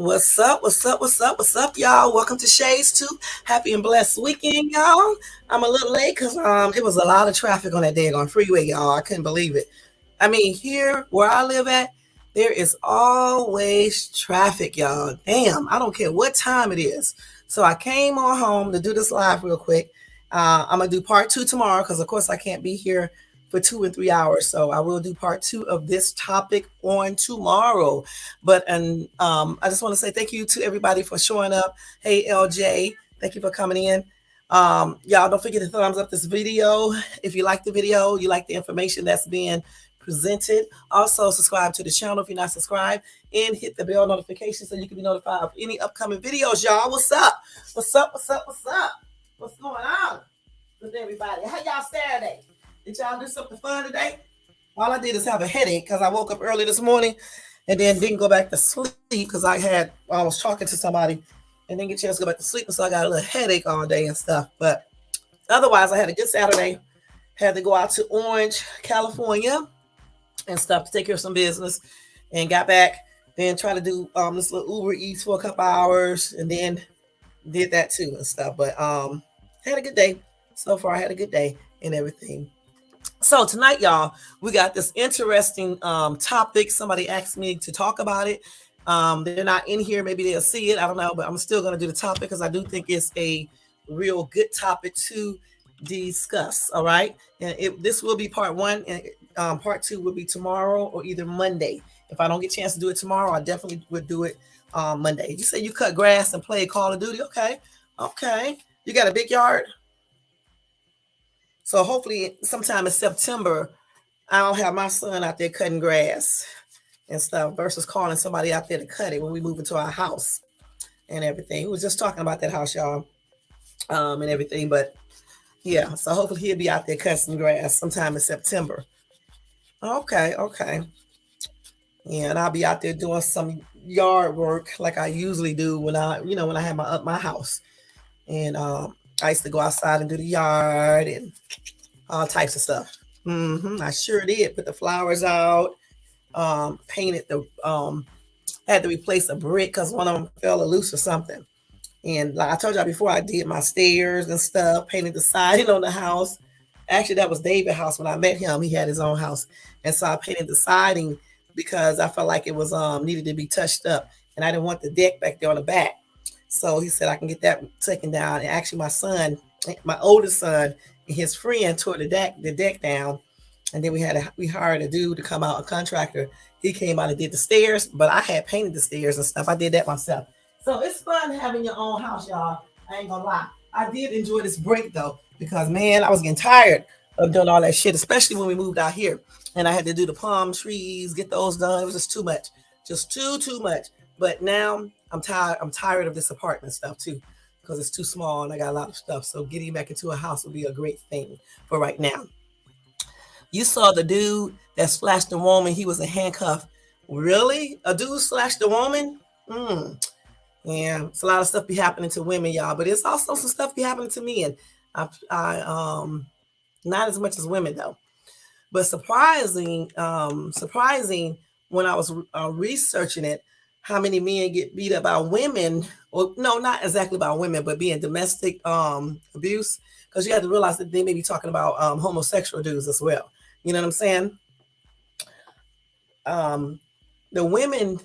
What's up? What's up? What's up? What's up, y'all? Welcome to Shades 2. Happy and blessed weekend, y'all. I'm a little late because it was a lot of traffic on that day on freeway, y'all. I couldn't believe it. I mean, here where I live at, there is always traffic, y'all. Damn, I don't care what time it is. So I came on home to do this live real quick. I'm gonna do part two tomorrow because, of course, I can't be here for 2 and 3 hours. So I will do part two of this topic on tomorrow. But I just want to say thank you to everybody for showing up. Hey, LJ, thank you for coming in. Y'all don't forget to thumbs up this video if you like the video, you like the information that's being presented. Also, subscribe to the channel if you're not subscribed, and hit the bell notification so you can be notified of any upcoming videos. Y'all, what's up? What's up? What's up? What's up? What's going on with everybody? How y'all Saturday? Did y'all do something fun today? All I did is have a headache because I woke up early this morning and then didn't go back to sleep because I was talking to somebody and didn't get a chance to go back to sleep. And so I got a little headache all day and stuff. But otherwise, I had a good Saturday. Had to go out to Orange, California and stuff to take care of some business, and got back. Then try to do this little Uber Eats for a couple hours, and then did that too and stuff. But had a good day. So far, I had a good day and everything. So tonight, y'all, we got this interesting topic. Somebody asked me to talk about it. They're not in here. Maybe they'll see it. I don't know, but I'm still going to do the topic because I do think it's a real good topic to discuss. All right. And this will be part one, and part two will be tomorrow or either Monday. If I don't get a chance to do it tomorrow, I definitely would do it Monday. You say you cut grass and play Call of Duty. Okay. Okay. You got a big yard? So hopefully sometime in September, I'll have my son out there cutting grass and stuff versus calling somebody out there to cut it when we move into our house and everything. We was just talking about that house, y'all, and everything. But yeah, so hopefully he'll be out there cutting some grass sometime in September. Okay, okay. Yeah, and I'll be out there doing some yard work like I usually do when I have my house. And I used to go outside and do the yard and all types of stuff. I sure did. Put the flowers out, painted had to replace a brick because one of them fell loose or something. And like I told y'all before, I did my stairs and stuff, painted the siding on the house. Actually, that was David's house when I met him. He had his own house. And so I painted the siding because I felt like it was needed to be touched up. And I didn't want the deck back there on the back. So he said I can get that taken down. And actually my oldest son and his friend tore the deck down. And then we hired a dude to come out, a contractor. He came out and did the stairs, but I had painted the stairs and stuff. I did that myself. So it's fun having your own house, y'all. I ain't gonna lie. I did enjoy this break though, because man, I was getting tired of doing all that shit, especially when we moved out here. And I had to do the palm trees, get those done. It was just too much. Just too much. But now I'm tired of this apartment stuff too, because it's too small and I got a lot of stuff. So getting back into a house would be a great thing for right now. You saw the dude that slashed the woman. He was in handcuff. Really? A dude slashed the woman? Yeah, it's a lot of stuff be happening to women, y'all. But it's also some stuff be happening to men. I not as much as women though. But surprising when I was researching it, how many men get beat up by women, or no, not exactly by women, but being domestic abuse. Because you have to realize that they may be talking about homosexual dudes as well. You know what I'm saying? The women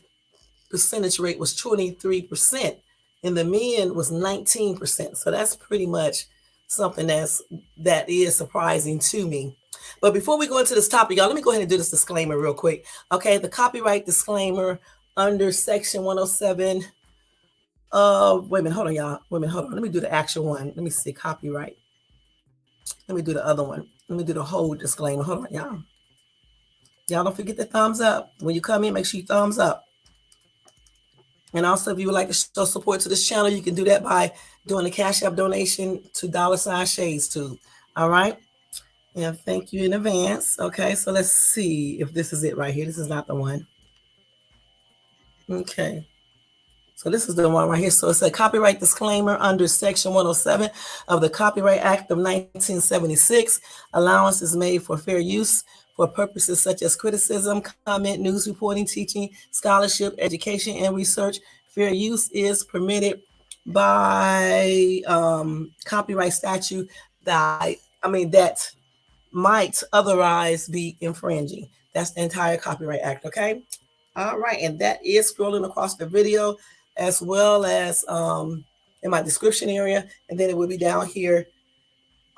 percentage rate was 23%, and the men was 19%. So that's pretty much something that is surprising to me. But before we go into this topic, y'all, let me go ahead and do this disclaimer real quick. Okay, the copyright disclaimer under section 107 of, wait a minute, hold on, y'all. Wait a minute, hold on. Let me do the actual one. Let me see, copyright. Let me do the other one. Let me do the whole disclaimer. Hold on, y'all. Y'all don't forget the thumbs up. When you come in, make sure you thumbs up. And also, if you would like to show support to this channel, you can do that by doing a Cash App donation to $Shades2. All right? Yeah, thank you in advance. Okay, so let's see if this is it right here. This is not the one. Okay. So this is the one right here. So it's a copyright disclaimer under Section 107 of the Copyright Act of 1976. Allowance is made for fair use for purposes such as criticism, comment, news reporting, teaching, scholarship, education, and research. Fair use is permitted by copyright statute that might otherwise be infringing. That's the entire Copyright Act, okay? All right, and that is scrolling across the video as well as in my description area, and then it will be down here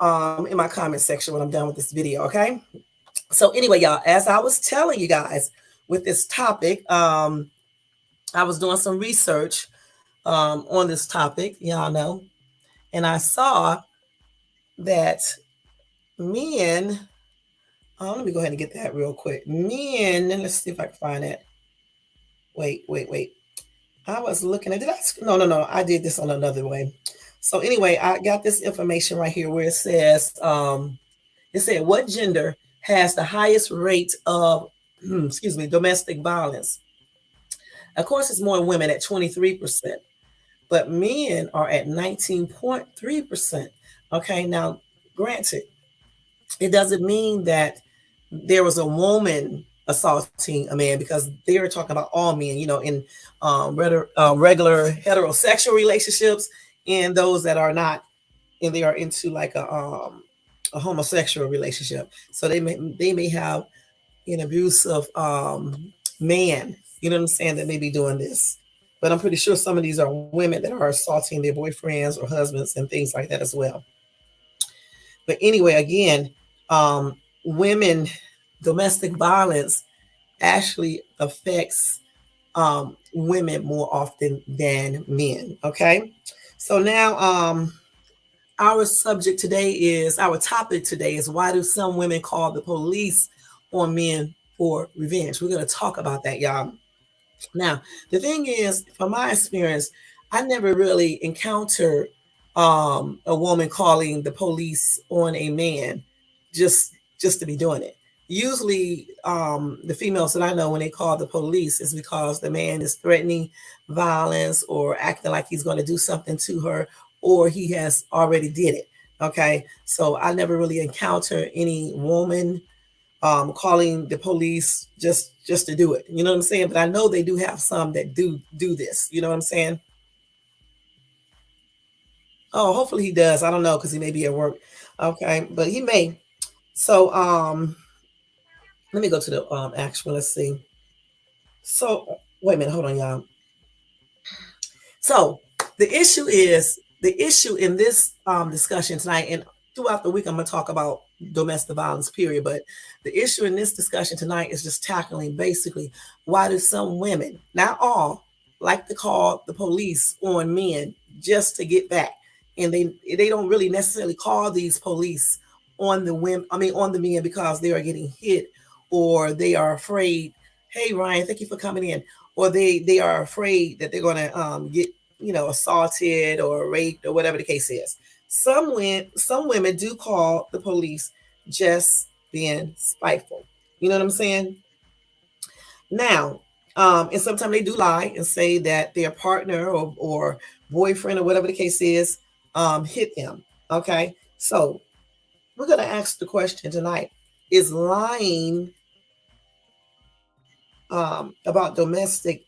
in my comment section when I'm done with this video, okay? So anyway, y'all, as I was telling you guys with this topic, I was doing some research on this topic, y'all know, and I saw that men, let me go ahead and get that real quick. Men, let's see if I can find it. Wait. I was looking at, no, I did this on another way. So anyway, I got this information right here where it says, it said, what gender has the highest rate of, domestic violence? Of course, it's more women at 23%, but men are at 19.3%. Okay, now, granted, it doesn't mean that there was a woman assaulting a man, because they were talking about all men, in regular heterosexual relationships, and those that are not, and they are into like a homosexual relationship. So they may have an abusive man, you know what I'm saying, that may be doing this. But I'm pretty sure some of these are women that are assaulting their boyfriends or husbands and things like that as well. But anyway, again, women, domestic violence actually affects women more often than men. Okay. So now our topic today is, why do some women call the police on men for revenge? We're going to talk about that, y'all. Now, the thing is, from my experience, I never really encountered a woman calling the police on a man just to be doing it. Usually, the females that I know, when they call the police, is because the man is threatening violence or acting like he's going to do something to her, or he has already did it. Okay, so I never really encountered any woman calling the police just to do it. You know what I'm saying? But I know they do have some that do this. You know what I'm saying? Oh, hopefully he does. I don't know, because he may be at work. Okay, but he may. So let me go to the actual. Let's see. So wait a minute. Hold on, y'all. So the issue in this discussion tonight, and throughout the week, I'm going to talk about domestic violence, period. But the issue in this discussion tonight is just tackling basically, why do some women, not all, like to call the police on men just to get back, and they don't really necessarily call these police on the women. I mean, on the men, because they are getting hit, or they are afraid. Hey, Ryan, thank you for coming in. Or they are afraid that they're going to get assaulted or raped, or whatever the case is. Some women do call the police just being spiteful. You know what I'm saying? Now, and sometimes they do lie and say that their partner or boyfriend or whatever the case is hit them. Okay, so we're going to ask the question tonight: is lying about domestic,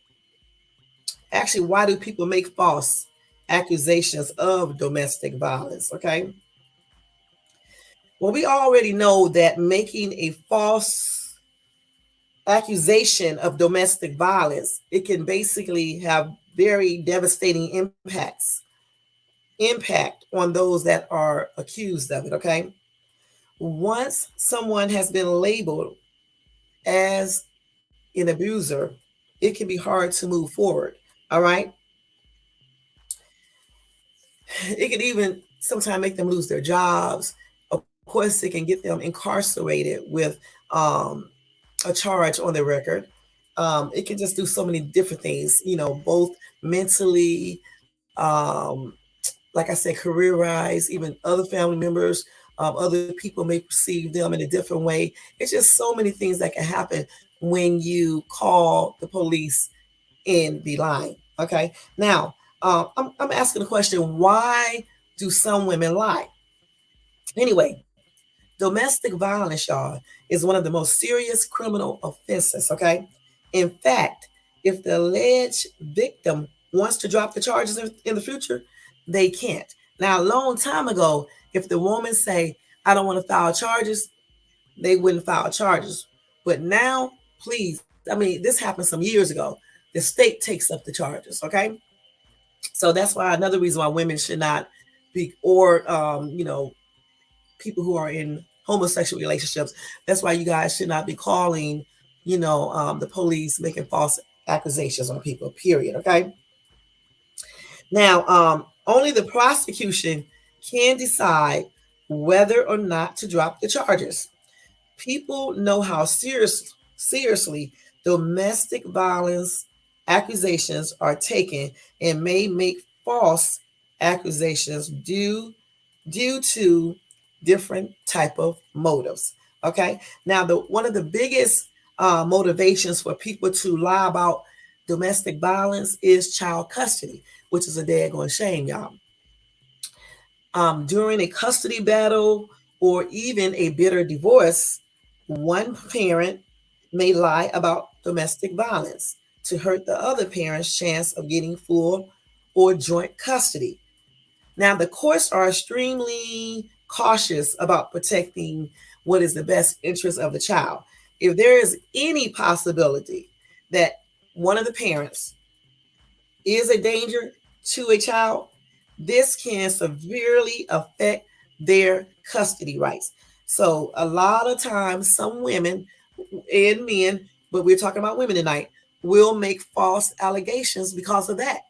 actually, why do people make false accusations of domestic violence? Okay, well, we already know that making a false accusation of domestic violence, it can basically have very devastating impact on those that are accused of it. Okay, once someone has been labeled as an abuser, it can be hard to move forward. All right, it can even sometimes make them lose their jobs. Of course, it can get them incarcerated with a charge on their record. It can just do so many different things, both mentally, like I said, career wise, even other family members, other people may perceive them in a different way. It's just so many things that can happen when you call the police in the line. Okay. Now, I'm asking the question, why do some women lie? Anyway, domestic violence, y'all, is one of the most serious criminal offenses. Okay. In fact, if the alleged victim wants to drop the charges in the future, they can't. Now, a long time ago, if the woman say, I don't want to file charges, they wouldn't file charges. But now, please, I mean, this happened some years ago. The state takes up the charges, okay? So that's why another reason why women should not be, or, people who are in homosexual relationships, that's why you guys should not be calling, the police making false accusations on people, period, okay? Now, only the prosecution can decide whether or not to drop the charges. People know how seriously domestic violence accusations are taken and may make false accusations due to different type of motives. Okay. Now, the one of the biggest motivations for people to lie about domestic violence is child custody, which is a daggone shame, y'all. During a custody battle or even a bitter divorce, one parent may lie about domestic violence to hurt the other parent's chance of getting full or joint custody. Now, the courts are extremely cautious about protecting what is the best interest of the child. If there is any possibility that one of the parents is a danger to a child, this can severely affect their custody rights. So, a lot of times, some women and men, but we're talking about women tonight, will make false allegations because of that.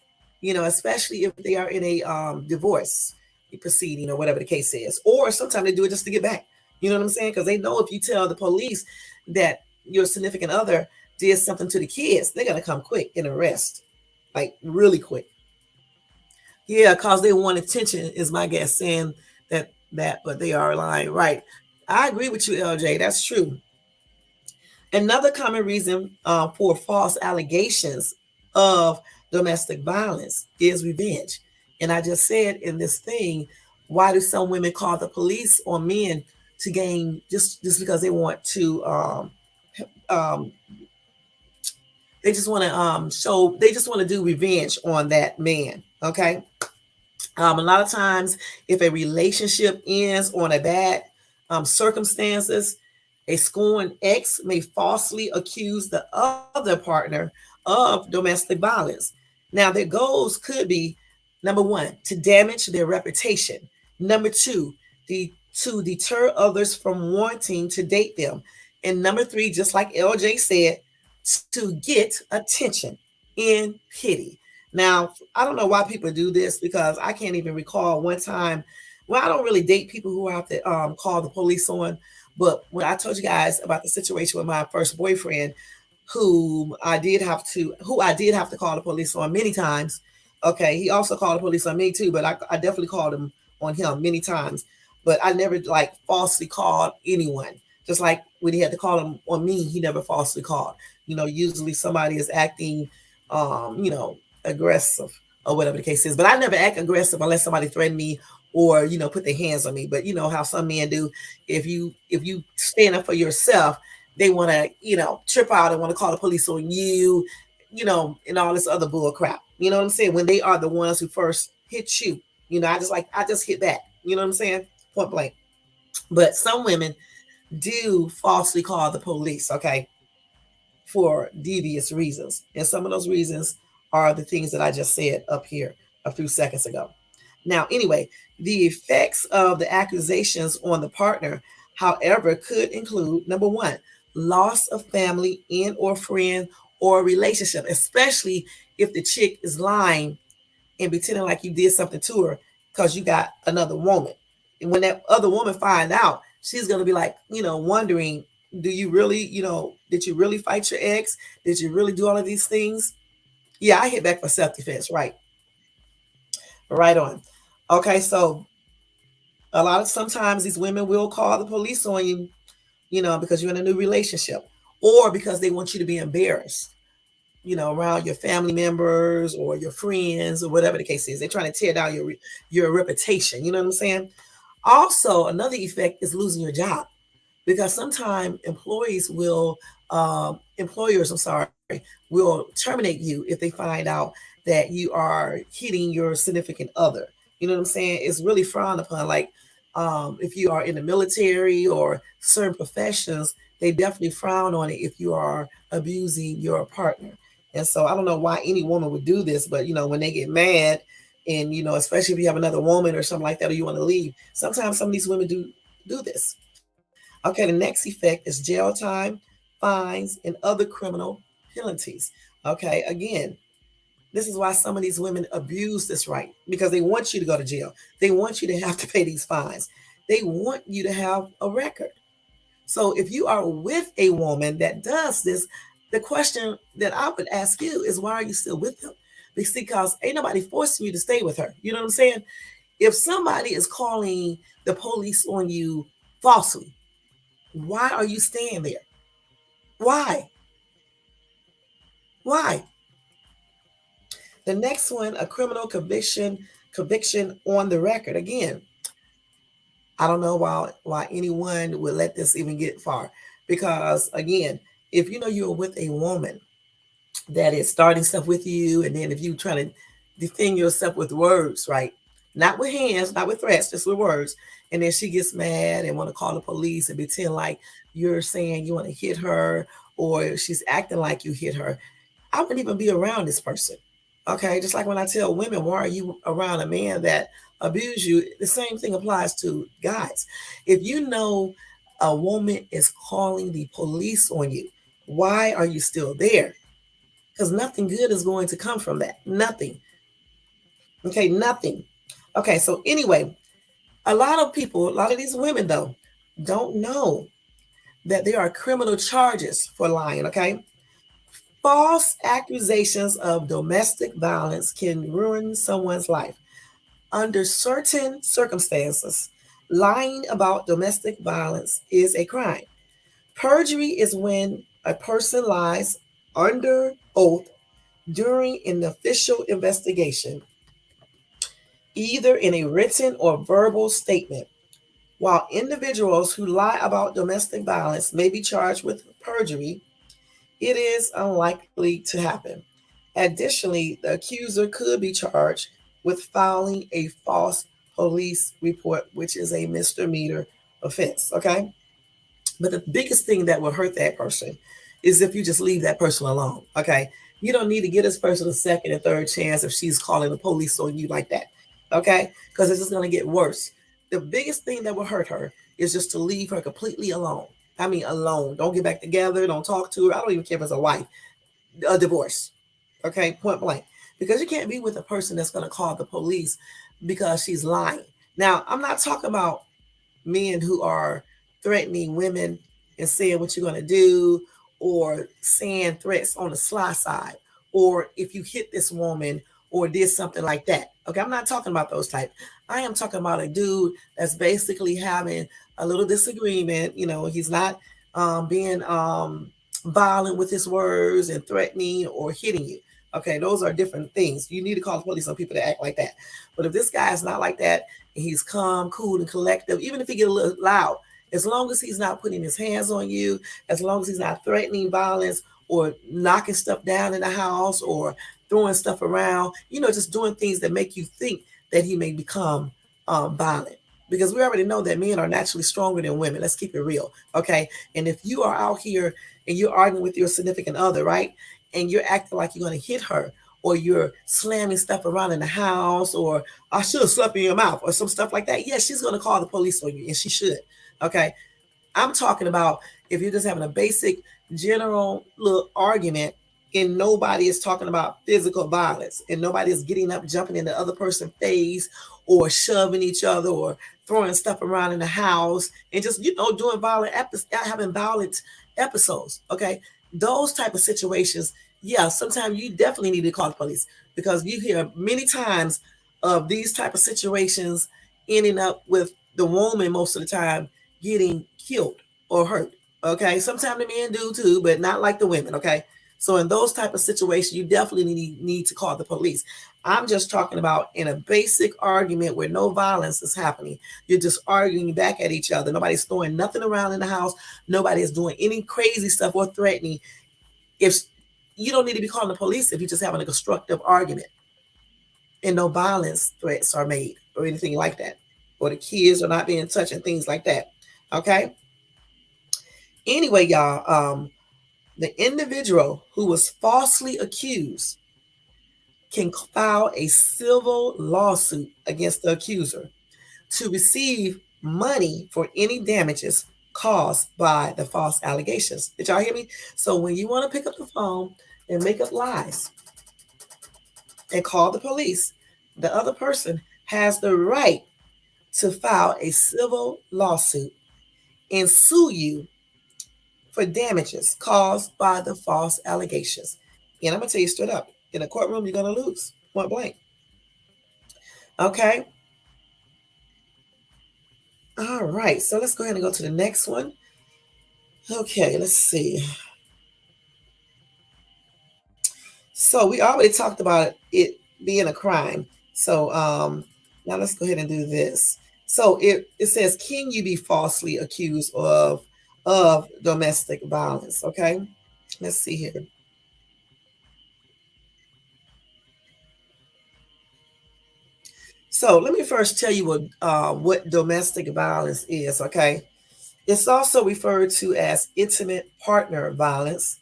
Especially if they are in a divorce proceeding or whatever the case is, or sometimes they do it just to get back. You know what I'm saying? Because they know if you tell the police that your significant other did something to the kids, they're gonna come quick and arrest, like really quick. Yeah, because they want attention, is my guess, saying that, but they are lying. Right. I agree with you, LJ. That's true. Another common reason for false allegations of domestic violence is revenge. And I just said in this thing, why do some women call the police on men to gain just because they want to um, they just want to show, they just want to do revenge on that man. Okay. A lot of times, if a relationship ends on a bad circumstances, a scorned ex may falsely accuse the other partner of domestic violence. Now, their goals could be number one, to damage their reputation. Number two, to deter others from wanting to date them. And number three, just like LJ said, to get attention and pity. Now, I don't know why people do this because I can't even recall one time. Well, I don't really date people who I have to call the police on. But when I told you guys about the situation with my first boyfriend, who I did have to call the police on many times. Okay, he also called the police on me too, but I definitely called him on him many times. But I never like falsely called anyone. Just like when he had to call him on me, he never falsely called. Usually somebody is acting, aggressive or whatever the case is. But I never act aggressive unless somebody threatened me or put their hands on me. But you know how some men do. If you stand up for yourself, they want to trip out and want to call the police on you, and all this other bull crap. You know what I'm saying? When they are the ones who first hit you, I just hit back. You know what I'm saying? Point blank. But some women do falsely call the police. Okay, for devious reasons. And some of those reasons are the things that I just said up here a few seconds ago. Now, anyway, the effects of the accusations on the partner, however, could include number one, loss of family and or friend or relationship, especially if the chick is lying and pretending like you did something to her because you got another woman. And when that other woman find out, she's going to be like, wondering, do you really, did you really fight your ex? Did you really do all of these things? Yeah, I hit back for self-defense. Right. Right on. Okay. So sometimes these women will call the police on you, because you're in a new relationship or because they want you to be embarrassed, around your family members or your friends or whatever the case is. They're trying to tear down your reputation. You know what I'm saying? Also, another effect is losing your job because sometimes employers, will terminate you if they find out that you are hitting your significant other. You know what I'm saying? It's really frowned upon. Like if you are in the military or certain professions, they definitely frown on it if you are abusing your partner. And so I don't know why any woman would do this, but when they get mad, and especially if you have another woman or something like that, or you want to leave, sometimes some of these women do this. Okay, the next effect is jail time, fines, and other criminal penalties. Okay, again, this is why some of these women abuse this right, because they want you to go to jail. They want you to have to pay these fines. They want you to have a record. So if you are with a woman that does this, the question that I would ask you is, why are you still with them? Because ain't nobody forcing you to stay with her. You know what I'm saying? If somebody is calling the police on you falsely, why are you staying there? Why? Why? The next one, a criminal conviction on the record. Again, I don't know why anyone would let this even get far. Because again, if you're with a woman that is starting stuff with you, and then if you try to defend yourself with words, right? Not with hands, not with threats, just with words. And then she gets mad and want to call the police and pretend like you're saying you want to hit her, or she's acting like you hit her. I wouldn't even be around this person. Okay, just like when I tell women, why are you around a man that abuse you? The same thing applies to guys. If you know a woman is calling the police on you, why are you still there? Because nothing good is going to come from that. Nothing. Okay, nothing. Okay, so anyway, a lot of these women though, don't know that there are criminal charges for lying. Okay, false accusations of domestic violence can ruin someone's life. Under certain circumstances, lying about domestic violence is a crime. Perjury is when a person lies under oath during an official investigation, either in a written or verbal statement. While individuals who lie about domestic violence may be charged with perjury, it is unlikely to happen. Additionally, the accuser could be charged with filing a false police report, which is a misdemeanor offense. Okay. But the biggest thing that will hurt that person is if you just leave that person alone. Okay. You don't need to give this person a second and third chance if she's calling the police on you like that. Okay. Because it's just going to get worse. The biggest thing that will hurt her is just to leave her completely alone. I mean, alone. Don't get back together. Don't talk to her. I don't even care if it's a wife. A divorce. Okay. Point blank. Because you can't be with a person that's going to call the police because she's lying. Now, I'm not talking about men who are threatening women and saying what you're going to do, or saying threats on the sly side, or if you hit this woman or did something like that. Okay, I'm not talking about those type. I am talking about a dude that's basically having a little disagreement. He's not being violent with his words and threatening or hitting you. Okay, those are different things. You need to call the police on people that act like that. But if this guy is not like that, and he's calm, cool, and collective, even if he get a little loud, as long as he's not putting his hands on you, as long as he's not threatening violence or knocking stuff down in the house or throwing stuff around, just doing things that make you think that he may become violent. Because we already know that men are naturally stronger than women. Let's keep it real. Okay. And if you are out here and you're arguing with your significant other, right? And you're acting like you're going to hit her, or you're slamming stuff around in the house, or I should have slapped in your mouth, or some stuff like that. Yes, she's going to call the police on you, and she should. Okay. I'm talking about if you're just having a basic, general little argument, and nobody is talking about physical violence, and nobody is getting up, jumping in the other person's face, or shoving each other, or throwing stuff around in the house, and just, doing having violent episodes. Okay. Those type of situations, yeah, sometimes you definitely need to call the police, because you hear many times of these type of situations ending up with the woman most of the time getting killed or hurt. Okay, sometimes the men do too, but not like the women. Okay, so in those type of situations, you definitely need to call the police. I'm just talking about in a basic argument where no violence is happening. You're just arguing back at each other. Nobody's throwing nothing around in the house. Nobody is doing any crazy stuff or threatening. If you don't need to be calling the police if you're just having a constructive argument and no violence threats are made or anything like that, or the kids are not being touched and things like that. Okay. Anyway, y'all, the individual who was falsely accused can file a civil lawsuit against the accuser to receive money for any damages caused by the false allegations. Did y'all hear me? So when you want to pick up the phone and make up lies and call the police, the other person has the right to file a civil lawsuit and sue you for damages caused by the false allegations. And I'm going to tell you straight up, in a courtroom, you're going to lose, point blank. Okay. All right. So let's go ahead and go to the next one. Okay. Let's see. So we already talked about it being a crime. So now let's go ahead and do this. So it says, can you be falsely accused of domestic violence? Okay. Let's see here. So let me first tell you what domestic violence is, okay? It's also referred to as intimate partner violence.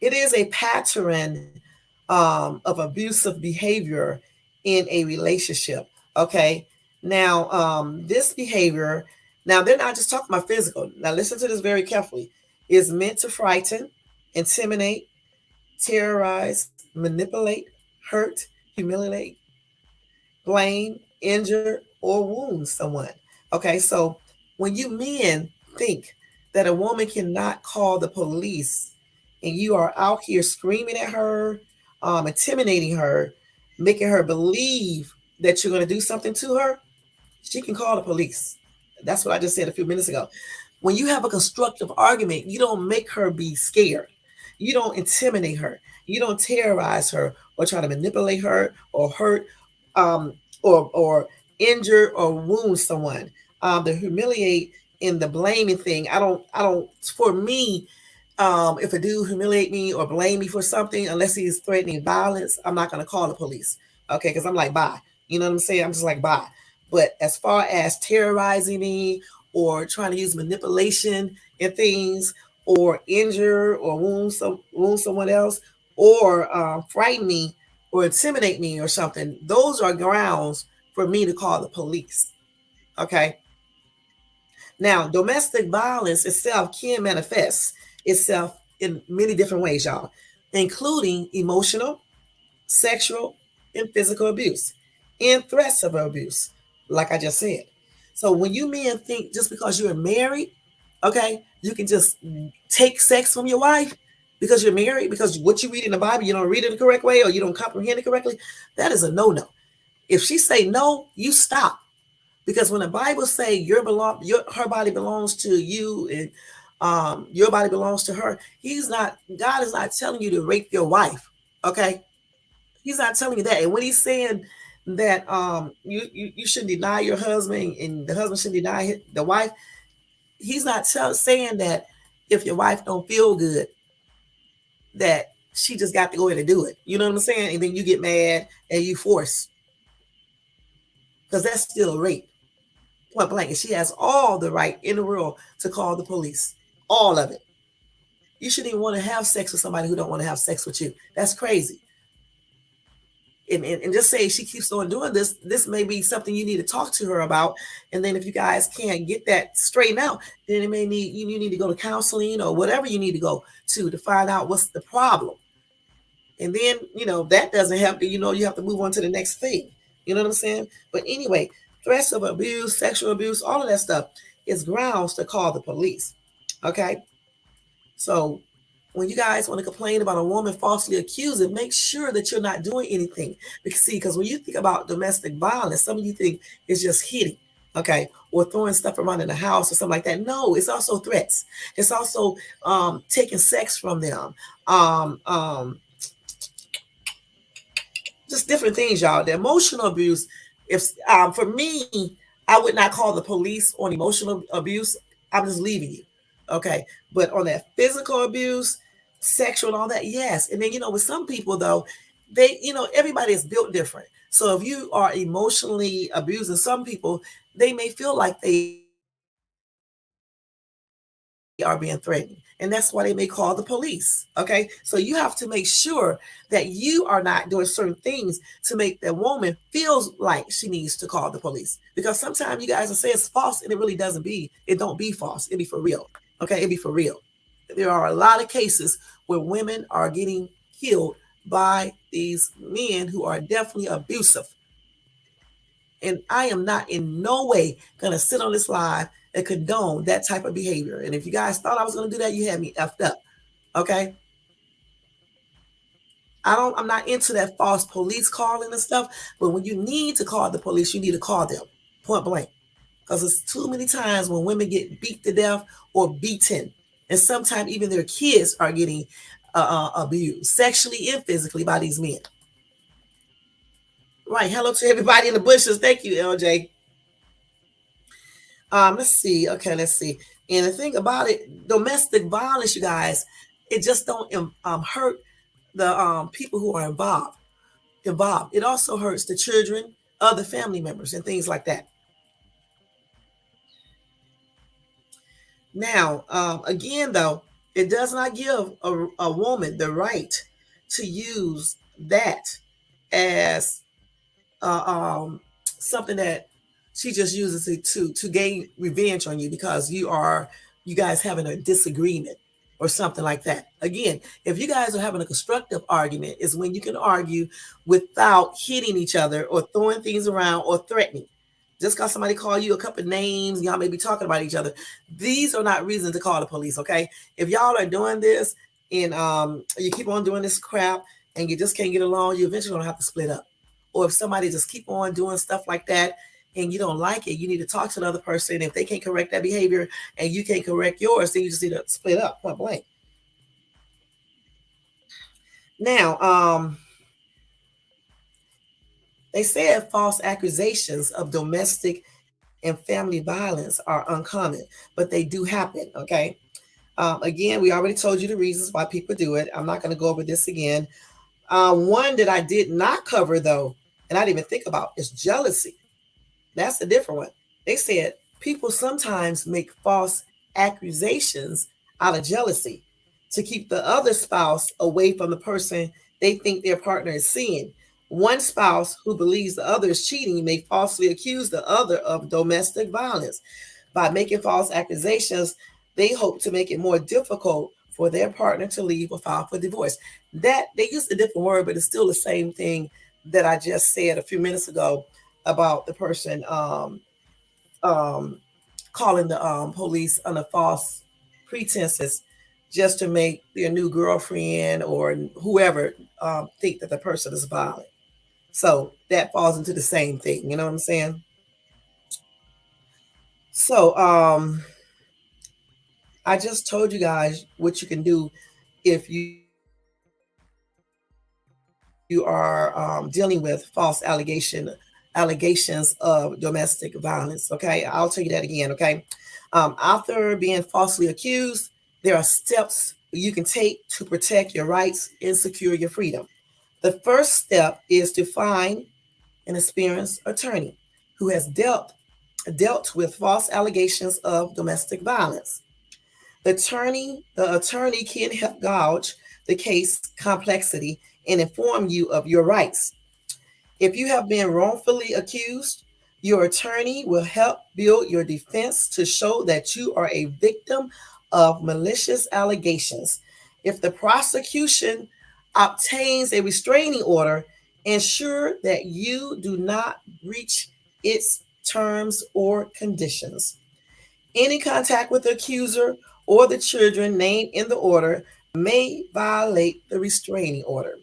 It is a pattern of abusive behavior in a relationship, okay? Now, this behavior, now they're not just talking about physical. Now, listen to this very carefully. Is meant to frighten, intimidate, terrorize, manipulate, hurt, humiliate, blame, injure, or wound someone. Okay, so when you men think that a woman cannot call the police and you are out here screaming at her, intimidating her, making her believe that you're going to do something to her, she can call the police. That's what I just said a few minutes ago. When you have a constructive argument, you don't make her be scared. You don't intimidate her. You don't terrorize her or try to manipulate her or hurt um, or injure or wound someone. The humiliate and the blaming thing. I don't. For me, if a dude humiliate me or blame me for something, unless he's threatening violence, I'm not going to call the police. Okay, because I'm like, bye. You know what I'm saying? I'm just like, bye. But as far as terrorizing me or trying to use manipulation and things, or injure or wound someone else, or frighten me or intimidate me or something, those are grounds for me to call the police. Okay. Now, domestic violence itself can manifest itself in many different ways, y'all, including emotional, sexual, and physical abuse, and threats of abuse, like I just said. So when you men think just because you're married, okay, you can just take sex from your wife because you're married, because what you read in the Bible, you don't read it the correct way or you don't comprehend it correctly, that is a no-no. If she say no, you stop. Because when the Bible say her body belongs to you and your body belongs to her, God is not telling you to rape your wife. Okay. He's not telling you that. And when he's saying that you shouldn't deny your husband and the husband shouldn't deny the wife, he's not saying that if your wife don't feel good, that she just got to go in and do it. You know what I'm saying? And then you get mad and you force, because that's still a rape. Point blank. And she has all the right in the world to call the police. All of it. You shouldn't even want to have sex with somebody who don't want to have sex with you. That's crazy. And just say she keeps on doing this may be something you need to talk to her about. And then if you guys can't get that straightened out, then you need to go to counseling or whatever you need to go to find out what's the problem. And then, that doesn't help. You have to move on to the next thing. You know what I'm saying? But anyway, threats of abuse, sexual abuse, all of that stuff is grounds to call the police. Okay? So when you guys want to complain about a woman falsely accusing, make sure that you're not doing anything. Because when you think about domestic violence, some of you think it's just hitting, okay, or throwing stuff around in the house or something like that. No, it's also threats. It's also taking sex from them. Just different things, y'all. The emotional abuse, if for me, I would not call the police on emotional abuse. I'm just leaving you. Okay. But on that physical abuse, sexual and all that, yes. And then, with some people though, they, everybody is built different. So if you are emotionally abusing some people, they may feel like they are being threatened, and that's why they may call the police. Okay, so you have to make sure that you are not doing certain things to make that woman feels like she needs to call the police, because sometimes you guys will say it's false and it really doesn't be, it don't be false, it be for real. Okay, it be for real. There are a lot of cases where women are getting killed by these men who are definitely abusive. And I am not in no way going to sit on this live and condone that type of behavior. And if you guys thought I was going to do that, you had me effed up. Okay. I'm not into that false police calling and stuff. But when you need to call the police, you need to call them point blank. Because it's too many times when women get beat to death or beaten. And sometimes even their kids are getting abused sexually and physically by these men. Right. Hello to everybody in the bushes. Thank you, LJ. Let's see. Okay, let's see. And the thing about it, domestic violence, you guys, it just don't hurt the people who are involved. It also hurts the children, other family members, and things like that. Now, again, though, it does not give a woman the right to use that as something that she just uses it to gain revenge on you because you guys having a disagreement or something like that. Again, if you guys are having a constructive argument, is when you can argue without hitting each other or throwing things around or threatening. Just because somebody call you a couple of names, y'all may be talking about each other. These are not reasons to call the police, okay? If y'all are doing this and you keep on doing this crap and you just can't get along, you eventually gonna have to split up. Or if somebody just keep on doing stuff like that and you don't like it, you need to talk to the other person. If they can't correct that behavior and you can't correct yours, then you just need to split up, point blank. Now, they said false accusations of domestic and family violence are uncommon, but they do happen, okay? Again, we already told you the reasons why people do it. I'm not going to go over this again. One that I did not cover, though, and I didn't even think about, is jealousy. That's a different one. They said people sometimes make false accusations out of jealousy to keep the other spouse away from the person they think their partner is seeing. One spouse who believes the other is cheating may falsely accuse the other of domestic violence. By making false accusations, they hope to make it more difficult for their partner to leave or file for divorce. That they used a different word, but it's still the same thing that I just said a few minutes ago about the person um, calling the police under false pretenses just to make their new girlfriend or whoever think that the person is violent. So that falls into the same thing. You know what I'm saying? So I just told you guys what you can do if you are dealing with allegations of domestic violence. Okay, I'll tell you that again. Okay, after being falsely accused, there are steps you can take to protect your rights and secure your freedom. The first step is to find an experienced attorney who has dealt with false allegations of domestic violence. The attorney can help gauge the case complexity and inform you of your rights. If you have been wrongfully accused, your attorney will help build your defense to show that you are a victim of malicious allegations. If the prosecution obtains a restraining order, ensure that you do not breach its terms or conditions. Any contact with the accuser or the children named in the order may violate the restraining order.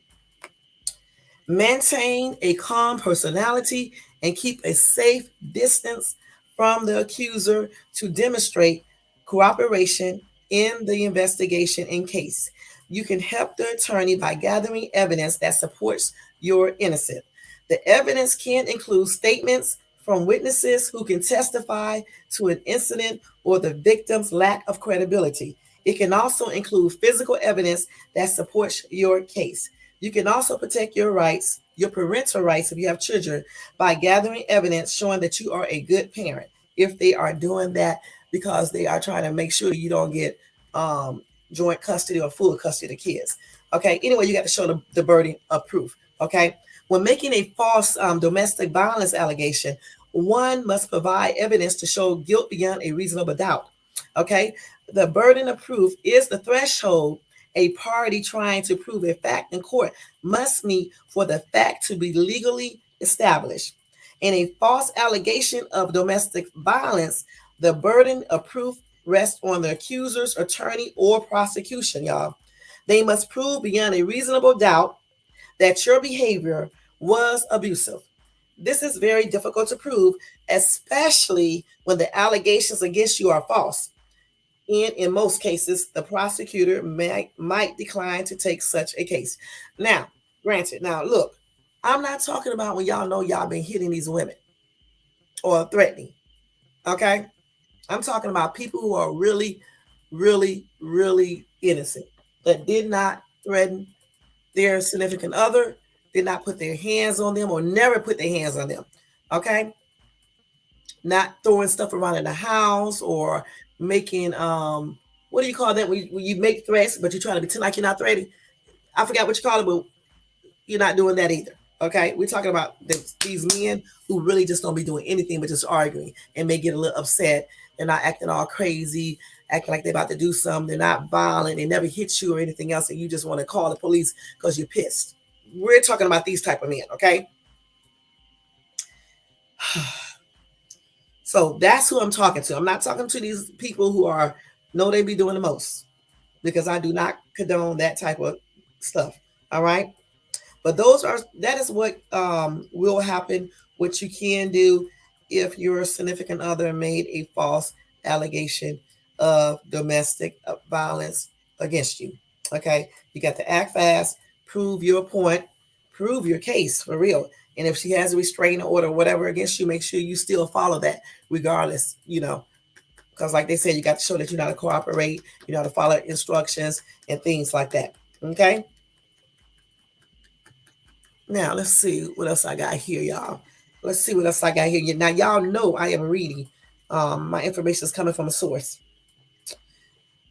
Maintain a calm personality and keep a safe distance from the accuser to demonstrate cooperation in the investigation and case. You can help the attorney by gathering evidence that supports your innocence. The evidence can include statements from witnesses who can testify to an incident or the victim's lack of credibility. It can also include physical evidence that supports your case. You can also protect your rights, your parental rights if you have children, by gathering evidence showing that you are a good parent. If they are doing that because they are trying to make sure you don't get um, joint custody or full custody of the kids. Okay, anyway, you got to show the burden of proof. Okay, when making a false domestic violence allegation, one must provide evidence to show guilt beyond a reasonable doubt. Okay, the burden of proof is the threshold a party trying to prove a fact in court must meet for the fact to be legally established. In a false allegation of domestic violence, the burden of proof rests on the accuser's attorney or prosecution, y'all. They must prove beyond a reasonable doubt that your behavior was abusive. This is very difficult to prove, especially when the allegations against you are false. And in most cases, the prosecutor might decline to take such a case. Now, granted, now look, I'm not talking about when y'all know y'all been hitting these women or threatening. Okay? I'm talking about people who are really, really, really innocent that did not threaten their significant other, did not put their hands on them or never put their hands on them. Okay? Not throwing stuff around in the house or making what do you call that when you make threats but you're trying to pretend like you're not threatening. I forgot what you call it, but you're not doing that either. Okay, we're talking about these men who really just don't be doing anything but just arguing and may get a little upset. They're not acting all crazy, acting like they're about to do something. They're not violent. They never hit you or anything else, and you just want to call the police because you're pissed. We're talking about these type of men. Okay. So that's who I'm talking to. I'm not talking to these people who are know they be doing the most, because I do not condone that type of stuff. All right. But that is what will happen. What you can do if your significant other made a false allegation of domestic violence against you. Okay. You got to act fast, prove your point, prove your case for real. And if she has a restraining order or whatever against you, make sure you still follow that regardless, because like they said, you got to show that you know how to cooperate, you know how to follow instructions and things like that. Okay. Now let's see what else I got here, y'all. Let's see what else I got here. Now y'all know I am reading. My information is coming from a source.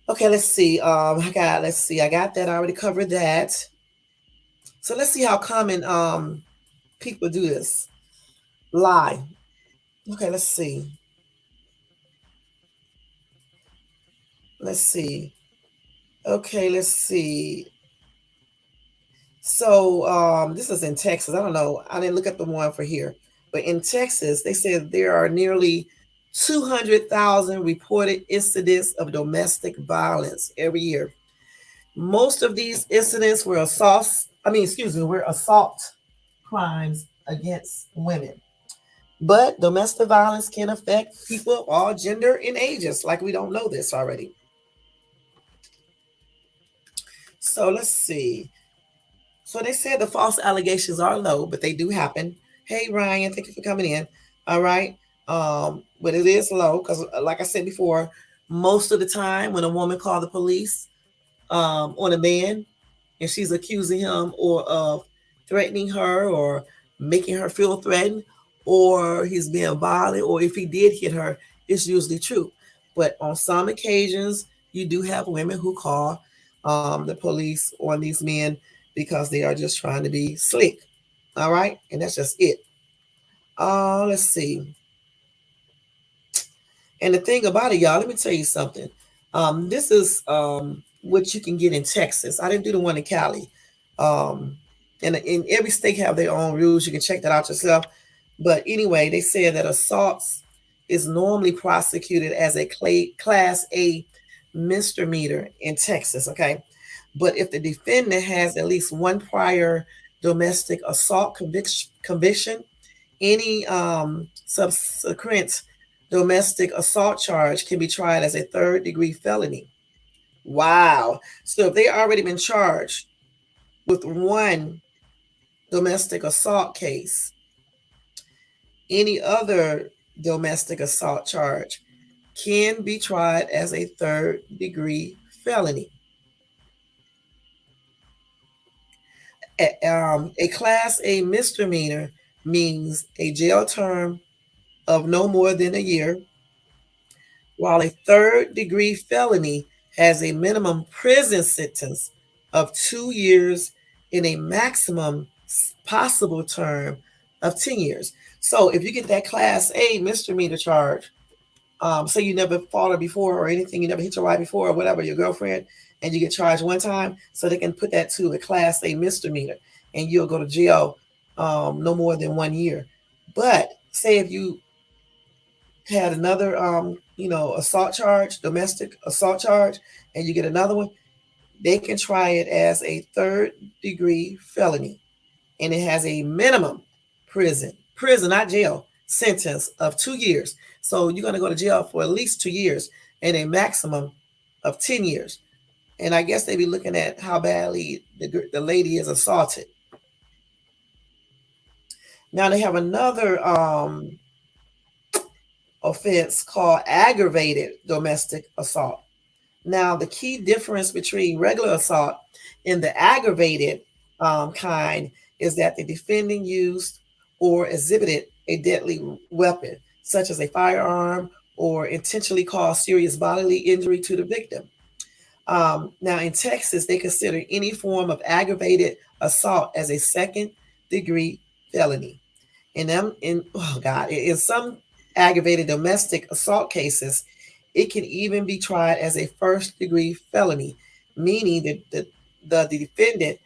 Okay, let's see. I got that. I already covered that. So let's see how common people do this. Lie. Okay, let's see. Let's see. Okay, let's see. So this is in Texas. I don't know. I didn't look up the one for here. But in Texas, they said there are nearly 200,000 reported incidents of domestic violence every year. Most of these incidents were assault crimes against women. But domestic violence can affect people of all gender and ages, like we don't know this already. So let's see. So they said the false allegations are low, but they do happen. Hey Ryan, thank you for coming in. All right. But it is low because like I said before, most of the time when a woman called the police on a man and she's accusing him or of threatening her or making her feel threatened, or he's being violent, or if he did hit her, it's usually true. But on some occasions, you do have women who call the police on these men because they are just trying to be slick. All right. And that's just it. Let's see. And the thing about it, y'all, let me tell you something. This is what you can get in Texas. I didn't do the one in Cali. And in every state have their own rules. You can check that out yourself. But anyway, they said that assaults is normally prosecuted as a class A misdemeanor in Texas. Okay. But if the defendant has at least one prior domestic assault conviction, any subsequent domestic assault charge can be tried as a third-degree felony. Wow. So if they already been charged with one domestic assault case, any other domestic assault charge can be tried as a third-degree felony. A Class A misdemeanor means a jail term of no more than a year, while a third degree felony has a minimum prison sentence of 2 years and a maximum possible term of 10 years. So if you get that Class A misdemeanor charge, say you never fought her before or anything, you never hit your wife before or whatever, your girlfriend, and you get charged one time, so they can put that to a Class A misdemeanor, and you'll go to jail no more than 1 year. But say if you had another, assault charge, domestic assault charge, and you get another one, they can try it as a third degree felony, and it has a minimum prison, not jail, sentence of 2 years. So you're going to go to jail for at least 2 years and a maximum of 10 years. And I guess they be looking at how badly the lady is assaulted. Now they have another offense called aggravated domestic assault. Now, the key difference between regular assault and the aggravated kind is that the defendant used or exhibited a deadly weapon, such as a firearm, or intentionally caused serious bodily injury to the victim. Now, in Texas, they consider any form of aggravated assault as a second degree felony. In some aggravated domestic assault cases, it can even be tried as a first degree felony, meaning that the defendant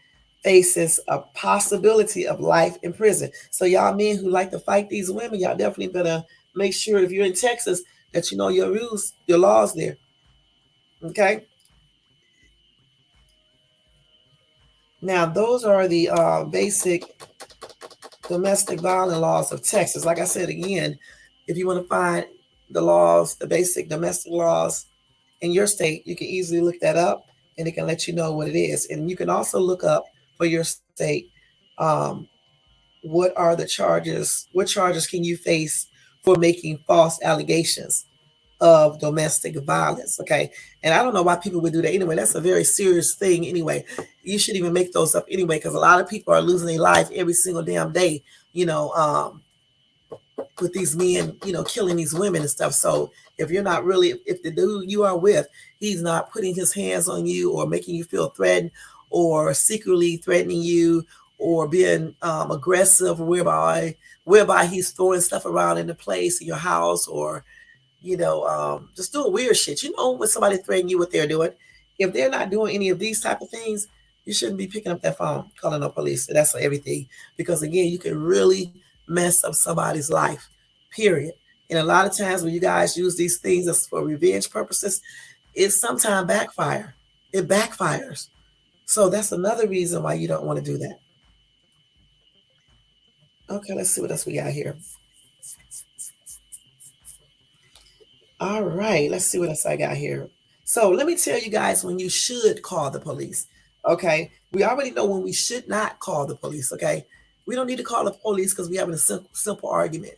faces a possibility of life in prison. So y'all men who like to fight these women, y'all definitely better make sure if you're in Texas that you know your rules, your laws there. Okay. Now those are the basic domestic violence laws of Texas. Like I said again, if you want to find the laws, the basic domestic laws in your state, you can easily look that up, and it can let you know what it is. And you can also look up for your state, um, what are the charges, what charges can you face for making false allegations of domestic violence. Okay. And I don't know why people would do that anyway. That's a very serious thing anyway. You should even make those up anyway, because a lot of people are losing their life every single damn day, with these men, killing these women and stuff. So if you're not really, if the dude you are with, he's not putting his hands on you or making you feel threatened or secretly threatening you or being aggressive, whereby he's throwing stuff around in the place in your house, or just doing weird shit. When somebody threaten you, what they're doing. If they're not doing any of these type of things, you shouldn't be picking up that phone, calling the police. That's everything. Because again, you can really mess up somebody's life, period. And a lot of times when you guys use these things as for revenge purposes, it sometimes backfire. It backfires. So that's another reason why you don't want to do that. Okay, let's see what else we got here. All right, let's see what else I got here. So let me tell you guys when you should call the police. Okay, we already know when we should not call the police. Okay, we don't need to call the police because we're having a simple argument,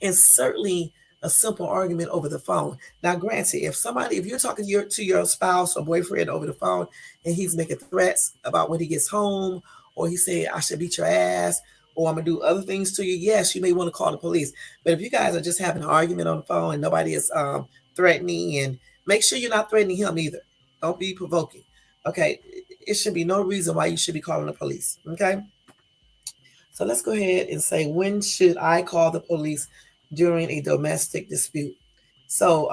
and certainly a simple argument over the phone. Now, granted, if you're talking to your spouse or boyfriend over the phone, and he's making threats about when he gets home, or he said, "I should beat your ass," or "I'm gonna do other things to you," yes, you may want to call the police. But if you guys are just having an argument on the phone and nobody is threatening, and make sure you're not threatening him either. Don't be provoking. Okay, it should be no reason why you should be calling the police. Okay. So let's go ahead and say, when should I call the police during a domestic dispute? So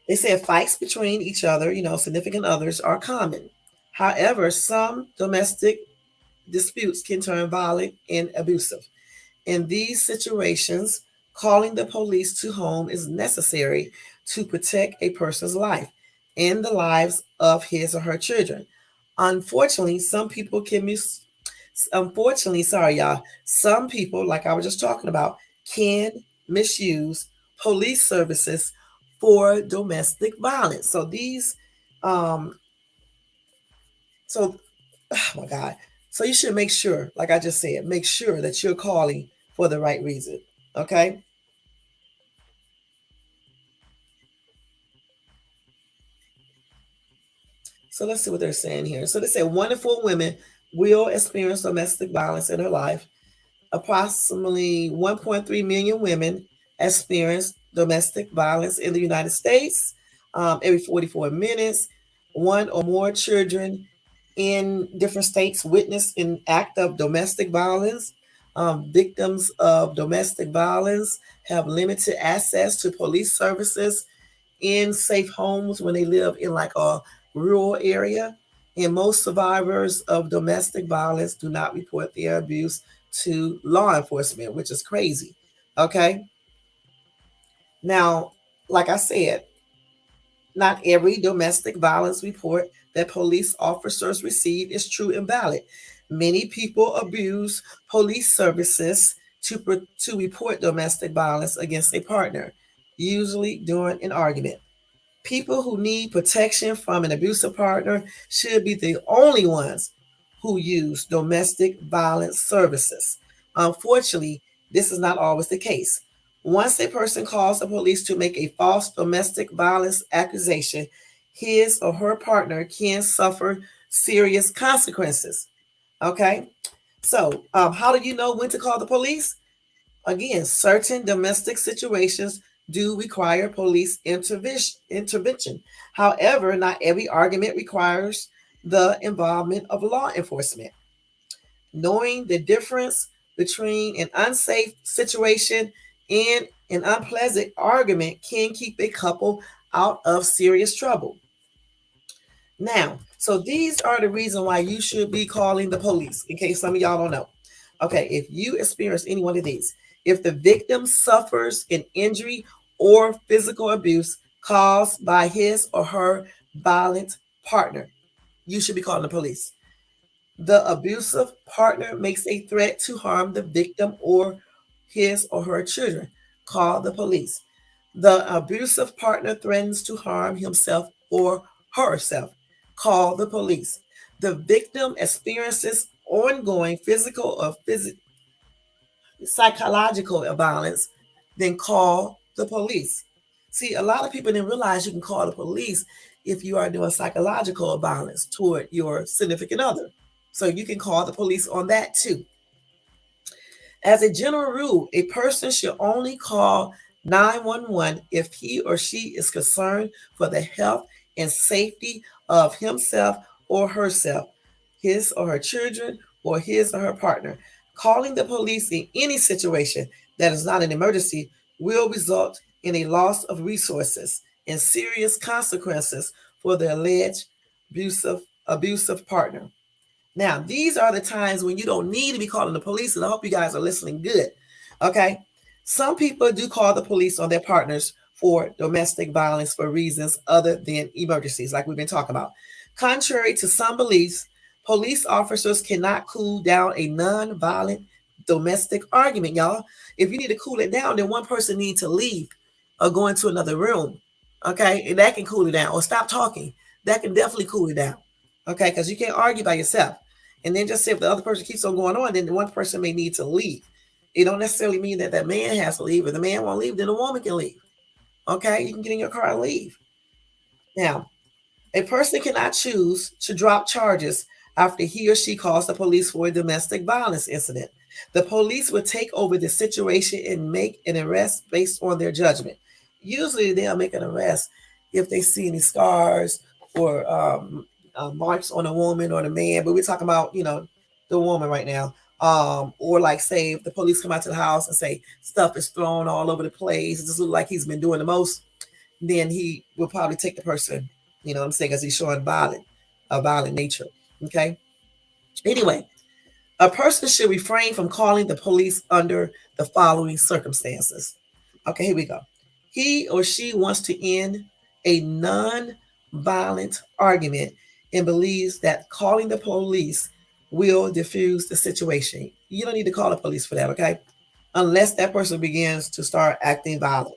they said fights between each other, significant others, are common. However, some domestic disputes can turn violent and abusive. In these situations, calling the police to home is necessary to protect a person's life and the lives of his or her children. Unfortunately, some people, like I was just talking about, can misuse police services for domestic violence. So um, so, oh my God. So you should make sure, like I just said, make sure that you're calling for the right reason. Okay. So let's see what they're saying here. So they say 1 in 4 women will experience domestic violence in her life. Approximately 1.3 million women experience domestic violence in the United States. Every 44 minutes, one or more children in different states witness an act of domestic violence. Victims of domestic violence have limited access to police services in safe homes when they live in like a rural area. And most survivors of domestic violence do not report their abuse to law enforcement, which is crazy. Okay. Now, like I said, not every domestic violence report that police officers receive is true and valid. Many people abuse police services to report domestic violence against a partner, usually during an argument. People who need protection from an abusive partner should be the only ones who use domestic violence services. Unfortunately, this is not always the case. Once a person calls the police to make a false domestic violence accusation, his or her partner can suffer serious consequences. Okay? So, how do you know when to call the police? Again, certain domestic situations do require police intervention. However, not every argument requires the involvement of law enforcement. Knowing the difference between an unsafe situation and an unpleasant argument can keep a couple out of serious trouble. Now, so these are the reason why you should be calling the police, in case some of y'all don't know. Okay, if you experience any one of these, if the victim suffers an injury or physical abuse caused by his or her violent partner, you should be calling the police. The abusive partner makes a threat to harm the victim or his or her children, call the police. The abusive partner threatens to harm himself or herself, call the police. The victim experiences ongoing physical or psychological violence, then call the police. See, a lot of people didn't realize you can call the police if you are doing psychological violence toward your significant other. So you can call the police on that too. As a general rule, a person should only call 911 if he or she is concerned for the health and safety of himself or herself, his or her children, or his or her partner. Calling the police in any situation that is not an emergency will result in a loss of resources and serious consequences for the alleged abusive partner. Now, these are the times when you don't need to be calling the police, and I hope you guys are listening good. Okay. Some people do call the police on their partners for domestic violence for reasons other than emergencies, like we've been talking about. Contrary to some beliefs, police officers cannot cool down a non-violent domestic argument, y'all. If you need to cool it down, then one person needs to leave or go into another room. Okay. And that can cool it down, or stop talking. That can definitely cool it down. Okay. Because you can't argue by yourself. And then just say if the other person keeps on going on, then the one person may need to leave. It don't necessarily mean that that man has to leave. If the man won't leave, then the woman can leave. Okay, you can get in your car and leave. Now, a person cannot choose to drop charges after he or she calls the police for a domestic violence incident. The police will take over the situation and make an arrest based on their judgment. Usually, they'll make an arrest if they see any scars or marks on a woman or the man, but we're talking about, the woman right now. Or like say if the police come out to the house and say stuff is thrown all over the place, it just looks like he's been doing the most, then he will probably take the person, you know what I'm saying, because he's showing a violent nature. Okay. Anyway, a person should refrain from calling the police under the following circumstances. Okay, here we go. He or she wants to end a non-violent argument and believes that calling the police will diffuse the situation. You don't need to call the police for that, okay? Unless that person begins to start acting violent,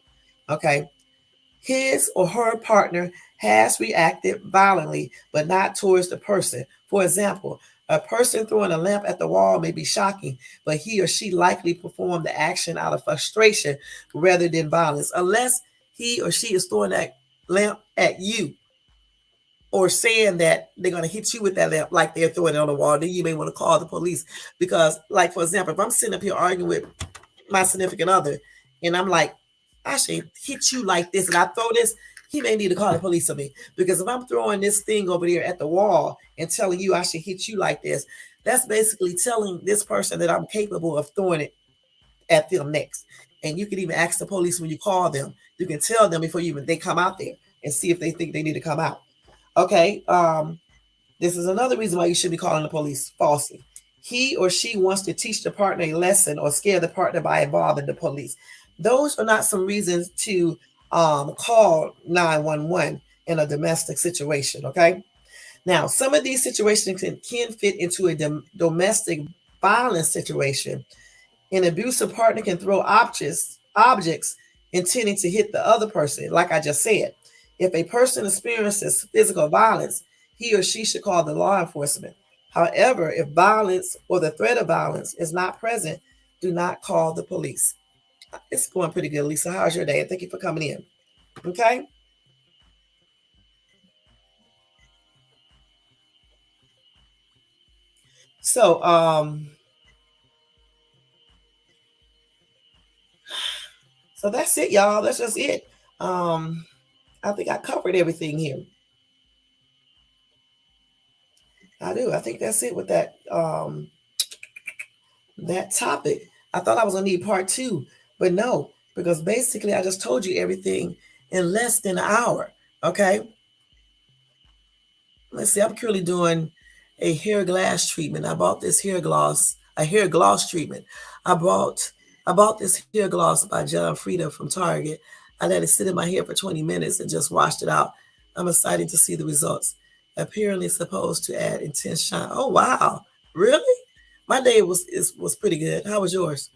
okay? His or her partner has reacted violently, but not towards the person. For example, a person throwing a lamp at the wall may be shocking, but he or she likely performed the action out of frustration rather than violence, unless he or she is throwing that lamp at you. or saying that they're going to hit you with that lamp like they're throwing it on the wall, then you may want to call the police. Because, like, for example, if I'm sitting up here arguing with my significant other and I'm like, I should hit you like this, and I throw this, he may need to call the police on me. Because if I'm throwing this thing over there at the wall and telling you I should hit you like this, that's basically telling this person that I'm capable of throwing it at them next. And you can even ask the police when you call them. You can tell them before they come out there and see if they think they need to come out. Okay. This is another reason why you should be calling the police falsely. He or she wants to teach the partner a lesson or scare the partner by involving the police. Those are not some reasons to call 911 in a domestic situation. Okay. Now, some of these situations can fit into a domestic violence situation. An abusive partner can throw objects intending to hit the other person, like I just said. If a person experiences physical violence, he or she should call the law enforcement. However, if violence or the threat of violence is not present, do not call the police. It's going pretty good, Lisa. How's your day? Thank you for coming in. Okay. So, so that's it, y'all. That's just it. I think I covered everything here. I do. I think that's it with that topic. I thought I was gonna need part two, but no, because basically I just told you everything in less than an hour. Okay. Let's see. I'm currently doing a hair glass treatment. I bought this a hair gloss treatment. I bought I bought this hair gloss by John Frieda from Target. I let it sit in my hair for 20 minutes and just washed it out. I'm excited to see the results. Apparently supposed to add intense shine. Oh wow. Really? My day was pretty good. How was yours?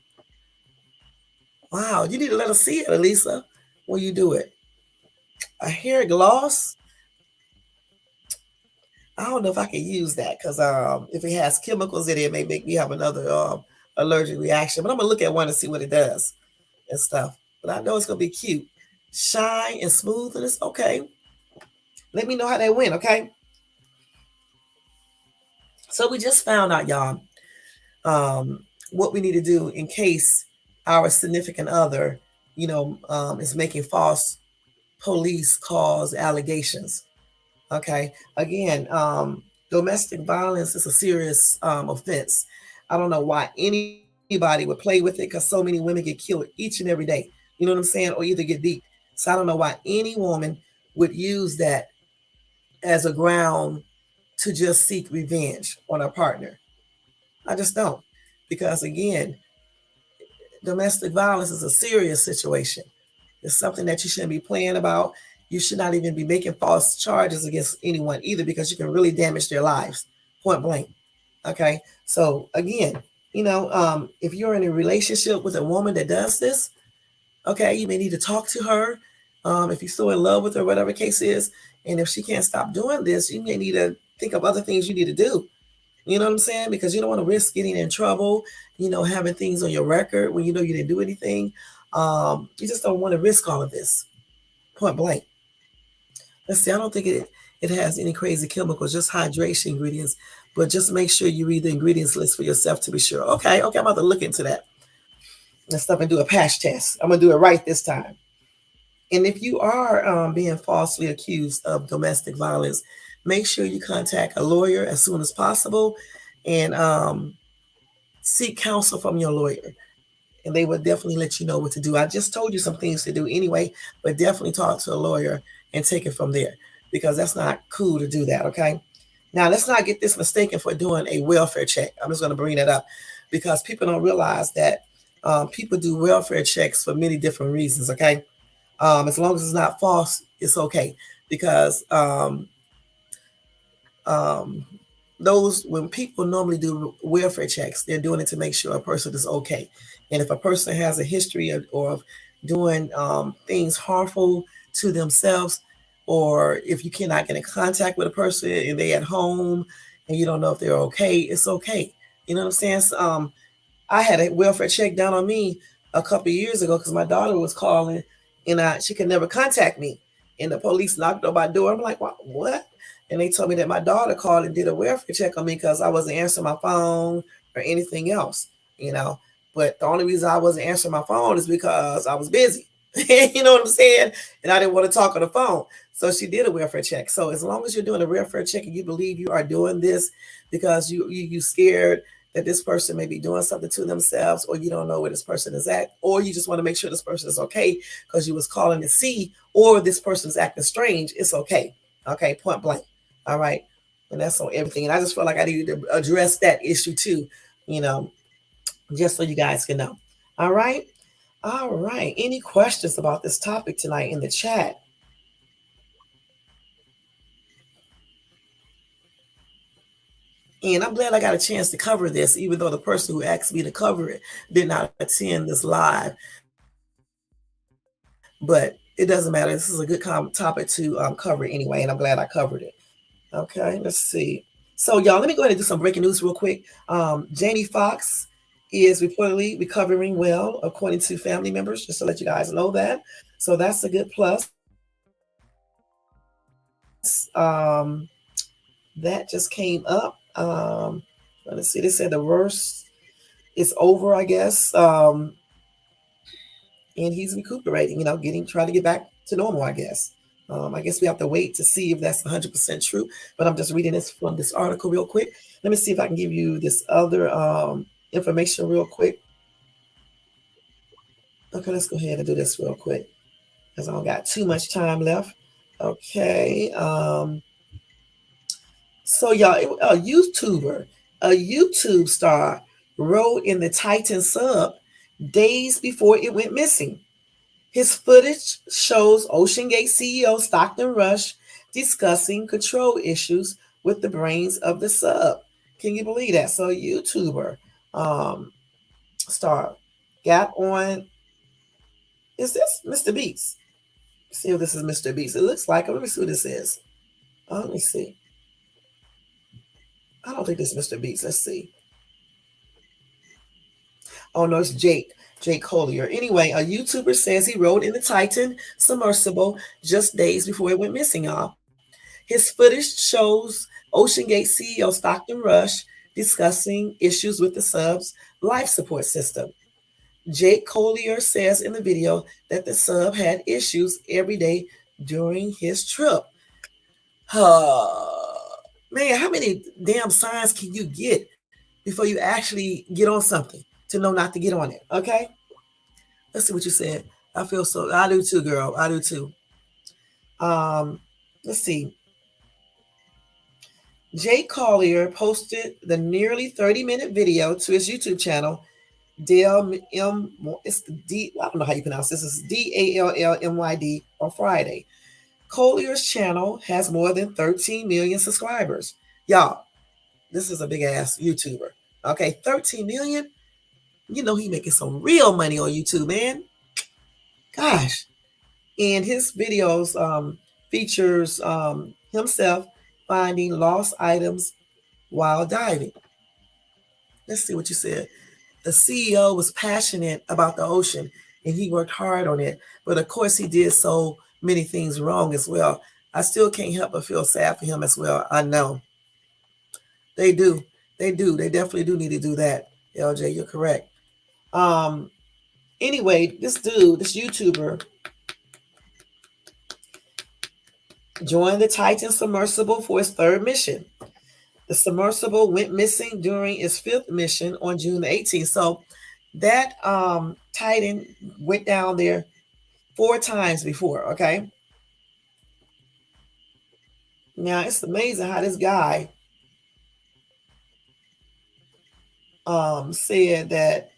Wow, you need to let us see it, Elisa, when you do it. A hair gloss? I don't know if I can use that because if it has chemicals in it, it may make me have another allergic reaction. But I'm gonna look at one and see what it does and stuff. But I know it's gonna be cute. Shine and smoothness. Okay. Let me know how that went, okay? So we just found out, y'all, what we need to do in case our significant other, is making false police calls, allegations. Okay. Again, domestic violence is a serious offense. I don't know why anybody would play with it because so many women get killed each and every day. You know what I'm saying? Or either get beat. So I don't know why any woman would use that as a ground to just seek revenge on her partner. I just don't. Because again, domestic violence is a serious situation. It's something that you shouldn't be playing about. You should not even be making false charges against anyone either because you can really damage their lives, point blank. Okay. So again, if you're in a relationship with a woman that does this, okay, you may need to talk to her. If you're so in love with her, whatever case is, and if she can't stop doing this, you may need to think of other things you need to do. You know what I'm saying? Because you don't want to risk getting in trouble, having things on your record when you know you didn't do anything. You just don't want to risk all of this, point blank. Let's see, I don't think it has any crazy chemicals, just hydration ingredients. But just make sure you read the ingredients list for yourself to be sure. Okay, I'm about to look into that and stuff and do a patch test. I'm going to do it right this time. And if you are being falsely accused of domestic violence, make sure you contact a lawyer as soon as possible and seek counsel from your lawyer. And they will definitely let you know what to do. I just told you some things to do anyway, but definitely talk to a lawyer and take it from there because that's not cool to do that, okay? Now, let's not get this mistaken for doing a welfare check. I'm just going to bring that up because people don't realize that people do welfare checks for many different reasons, okay? As long as it's not false, it's okay because when people normally do welfare checks, they're doing it to make sure a person is okay. And if a person has a history of doing things harmful to themselves, or if you cannot get in contact with a person and they're at home and you don't know if they're okay, it's okay. You know what I'm saying? So, I had a welfare check done on me a couple of years ago because my daughter was calling and she could never contact me. And the police knocked on my door. I'm like, what? And they told me that my daughter called and did a welfare check on me because I wasn't answering my phone or anything else, you know. But the only reason I wasn't answering my phone is because I was busy. You know what I'm saying? And I didn't want to talk on the phone. So she did a welfare check. So as long as you're doing a welfare check and you believe you are doing this because you scared that this person may be doing something to themselves, or you don't know where this person is at, or you just want to make sure this person is okay because you was calling to see, or this person's acting strange, it's okay. Okay, point blank. All right. And that's on everything. And I just felt like I needed to address that issue too, you know, just so you guys can know. All right. All right. Any questions about this topic tonight in the chat? And I'm glad I got a chance to cover this, even though the person who asked me to cover it did not attend this live. But it doesn't matter. This is a good topic to cover anyway, and I'm glad I covered it. Okay, let's see. So, y'all, let me go ahead and do some breaking news real quick. Jamie Foxx is reportedly recovering well, according to family members, just to let you guys know that. So that's a good plus. That just came up. Let's see. They said the worst is over, I guess. And he's recuperating, you know, trying to get back to normal, I guess. I guess we have to wait to see if that's 100% true. But I'm just reading this from this article real quick. Let me see if I can give you this other information real quick. Okay, let's go ahead and do this real quick because I don't got too much time left. Okay. So y'all, a YouTube star rode in the Titan sub days before it went missing. His footage shows OceanGate CEO Stockton Rush discussing control issues with the brains of the sub. Can you believe that? So a YouTuber star got on. Is this Mr. Beast? See if this is Mr. Beast. It looks like it. Let me see what this is. Let me see. I don't think this is Mr. Beast. Let's see. Oh no, it's Jake Collier. Anyway, a YouTuber says he rode in the Titan submersible just days before it went missing, y'all. His footage shows OceanGate CEO Stockton Rush discussing issues with the sub's life support system. Jake Collier says in the video that the sub had issues every day during his trip. Man, how many damn signs can you get before you actually get on something to know not to get on it? Okay? Let's see what you said. I feel so. I do too, girl. I do too. Let's see. Jake Collier posted the nearly 30-minute video to his YouTube channel. It's the D. I don't know how you pronounce this. It's DALLMYD on Friday. Collier's channel has more than 13 million subscribers. Y'all, this is a big ass YouTuber. Okay, 13 million. You know he making some real money on YouTube, man. Gosh. And his videos features himself finding lost items while diving. Let's see what you said. The CEO was passionate about the ocean and he worked hard on it. But of course, he did so many things wrong as well. I still can't help but feel sad for him as well. I know. They do. They do. They definitely do need to do that. LJ, you're correct. Anyway, this YouTuber, joined the Titan submersible for its third mission. The submersible went missing during its fifth mission on June 18th. So that Titan went down there 4 times before, okay? Now, it's amazing how this guy said that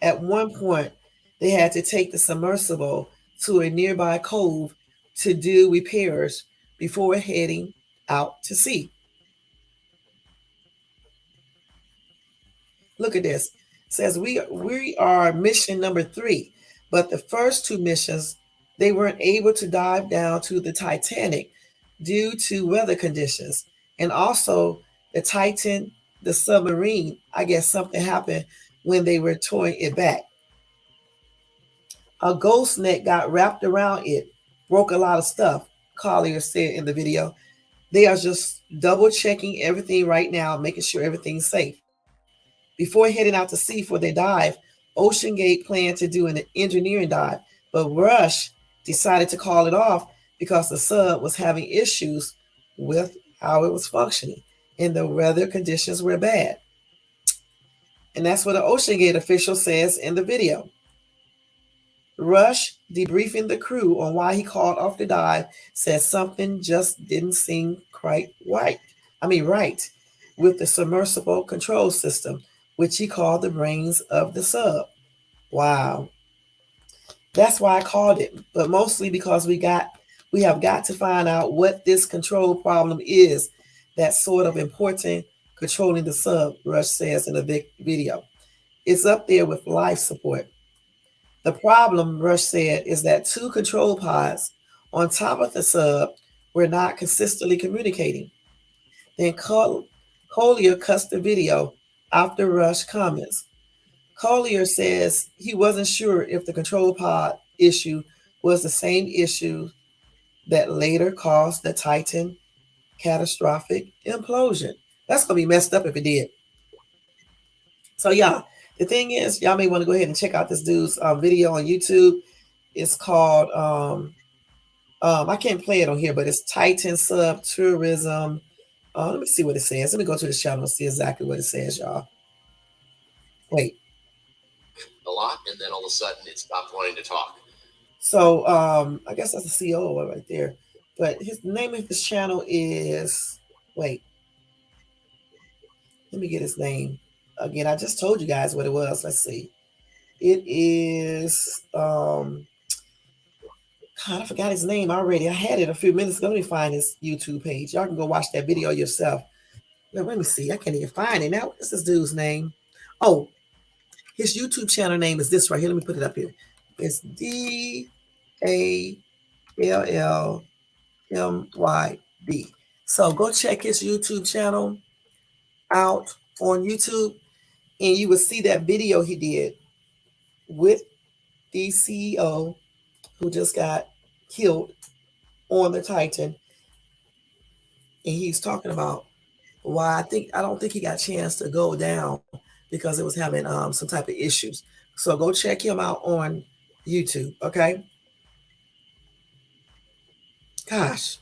at one point they had to take the submersible to a nearby cove to do repairs before heading out to sea. Look at this. It says we are mission number 3, but the first 2 missions they weren't able to dive down to the Titanic due to weather conditions, and also the Titan, the submarine. I guess something happened when they were towing it back. A ghost net got wrapped around it, broke a lot of stuff. Collier said in the video. They are just double checking everything right now, making sure everything's safe. Before heading out to sea for their dive, OceanGate planned to do an engineering dive, but Rush decided to call it off because the sub was having issues with how it was functioning and the weather conditions were bad. And that's what the OceanGate official says in the video. Rush, debriefing the crew on why he called off the dive, said something just didn't seem quite right. Right, with the submersible control system, which he called the brains of the sub. Wow. That's why I called it, but mostly because we have got to find out what this control problem is that's sort of important controlling the sub, Rush says in the video. It's up there with life support. The problem, Rush said, is that two control pods on top of the sub were not consistently communicating. Then Collier cuts the video after Rush comments. Collier says he wasn't sure if the control pod issue was the same issue that later caused the Titan catastrophic implosion. That's going to be messed up if it did. So, yeah, the thing is, y'all may want to go ahead and check out this dude's video on YouTube. It's called, I can't play it on here, but it's Titan Sub Tourism. Let me see what it says. Let me go to the channel and see exactly what it says, y'all. Wait. A lot, and then all of a sudden it stopped wanting to talk. So I guess that's the CEO right there. But his name of his channel is, wait, let me get his name. Again, I just told you guys what it was. Let's see. It is God, I forgot his name already. I had it a few minutes ago. Let me find his YouTube page. Y'all can go watch that video yourself. Let me see. I can't even find it now. What's this dude's name? Oh, his YouTube channel name is this right here. Let me put it up here. It's DALLMYD. So go check his YouTube channel out on YouTube, and you will see that video he did with the CEO who just got killed on the Titan. And he's talking about why I don't think he got a chance to go down because it was having some type of issues. So go check him out on YouTube, okay? Gosh.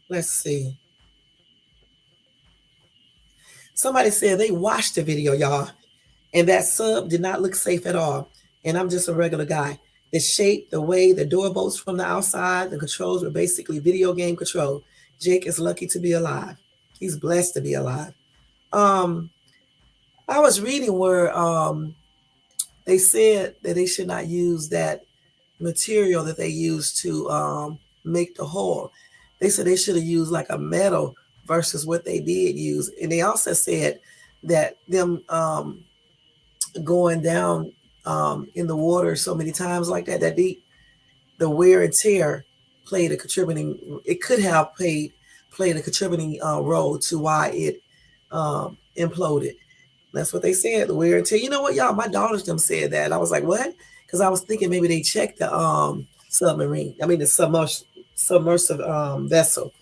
Let's see. Somebody said they watched the video, y'all, and that sub did not look safe at all. And I'm just a regular guy. The shape, the way, the door bolts from the outside, the controls were basically video game control. Jake is lucky to be alive. He's blessed to be alive. I was reading where they said that they should not use that material that they used to make the hull. They said they should have used like a metal versus what they did use. And they also said that them going down in the water so many times like that deep, the wear and tear played a contributing, it could have played a contributing role to why it imploded. That's what they said, the wear and tear. You know what, y'all? My daughters them said that. I was like, what? Because I was thinking maybe they checked the submarine. I mean, the submersive vessel.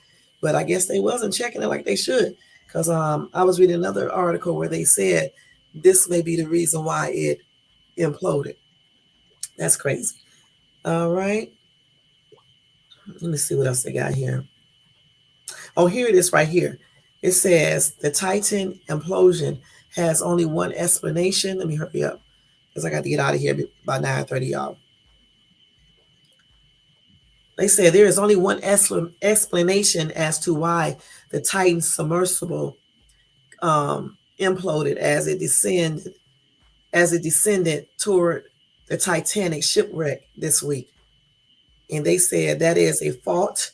But I guess they wasn't checking it like they should. Because I was reading another article where they said this may be the reason why it imploded. That's crazy. All right. Let me see what else they got here. Oh, here it is right here. It says the Titan implosion has only one explanation. Let me hurry up because I got to get out of here by 9:30, y'all. They said there is only one explanation as to why the Titan submersible imploded as it descended toward the Titanic shipwreck this week. And they said that is a fault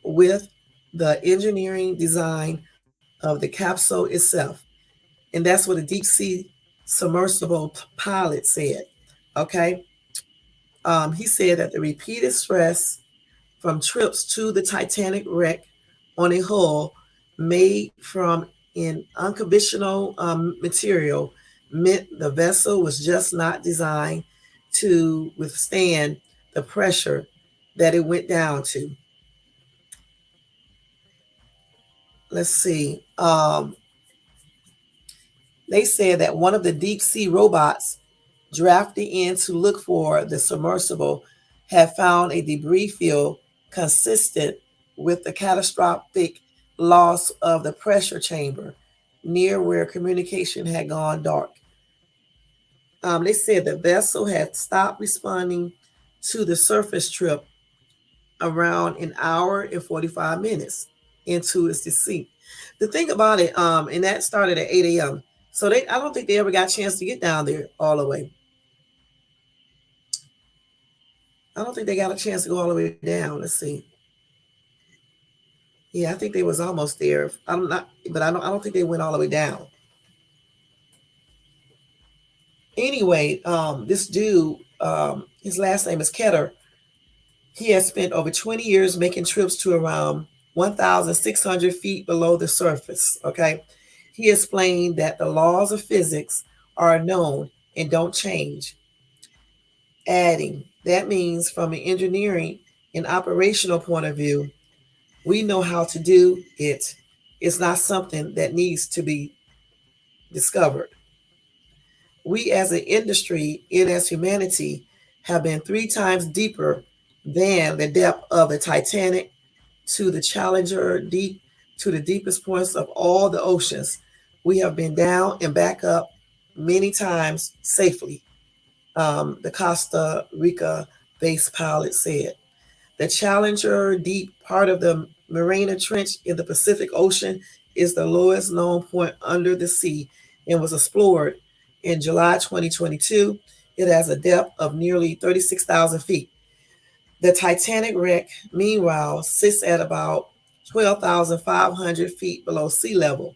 with the engineering design of the capsule itself. And that's what a deep sea submersible pilot said. Okay. He said that the repeated stress from trips to the Titanic wreck on a hull made from an unconventional material meant the vessel was just not designed to withstand the pressure that it went down to. Let's see. They said that one of the deep sea robots drafted in to look for the submersible had found a debris field consistent with the catastrophic loss of the pressure chamber near where communication had gone dark. They said the vessel had stopped responding to the surface trip around an hour and 45 minutes into its descent. The thing about it, and that started at 8 a.m. So I don't think they ever got a chance to get down there all the way. I don't think they got a chance to go all the way down. Let's see. Yeah, I think they was almost there. I'm not, but I don't think they went all the way down. Anyway, this dude, his last name is Ketter. He has spent over 20 years making trips to around 1,600 feet below the surface. Okay. He explained that the laws of physics are known and don't change. Adding, that means from an engineering and operational point of view, we know how to do it. It's not something that needs to be discovered. We as an industry and as humanity have been 3 times deeper than the depth of the Titanic to the Challenger deep to the deepest points of all the oceans. We have been down and back up many times safely, the Costa Rica based pilot said. The Challenger deep part of the Mariana Trench in the Pacific Ocean is the lowest known point under the sea and was explored in July 2022. It has a depth of nearly 36,000 feet. The Titanic wreck, meanwhile, sits at about 12,500 feet below sea level,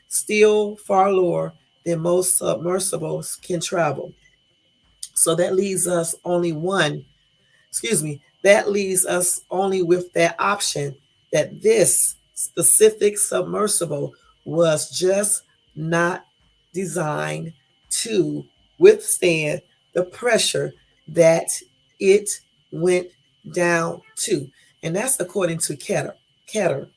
still far lower than most submersibles can travel. So that leaves us only one, excuse me, that leaves us only with that option that this specific submersible was just not designed to withstand the pressure that it went down to. And that's according to Ketter. And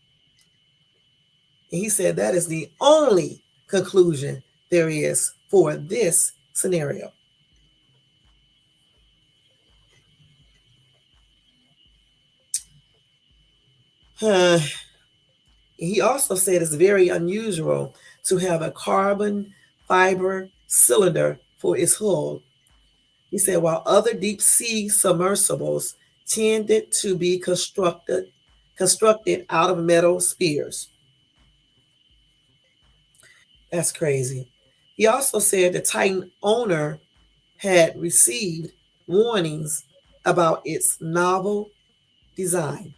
he said that is the only conclusion there is for this scenario. He also said it's very unusual to have a carbon fiber cylinder for its hull. He said while other deep sea submersibles tended to be constructed out of metal spheres. That's crazy. He also said the Titan owner had received warnings about its novel design.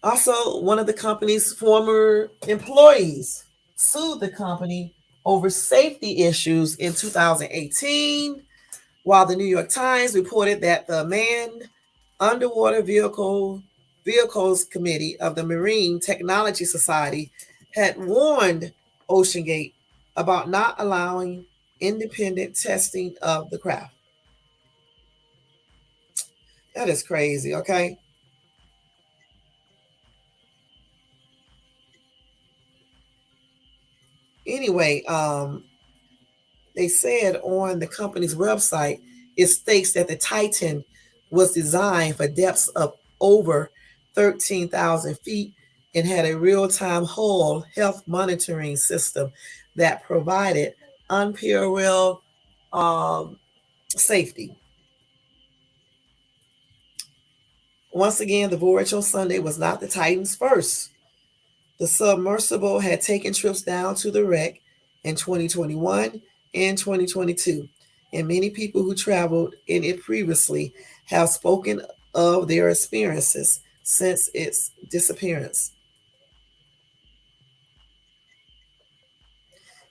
Also, one of the company's former employees sued the company over safety issues in 2018, while the New York Times reported that the manned underwater vehicles committee of the Marine Technology Society had warned OceanGate about not allowing independent testing of the craft. That is crazy, okay? Anyway, they said on the company's website, it states that the Titan was designed for depths of over 13,000 feet and had a real-time hull health monitoring system that provided unparalleled safety. Once again, the voyage on Sunday was not the Titan's first. The submersible had taken trips down to the wreck in 2021 and 2022, and many people who traveled in it previously have spoken of their experiences since its disappearance.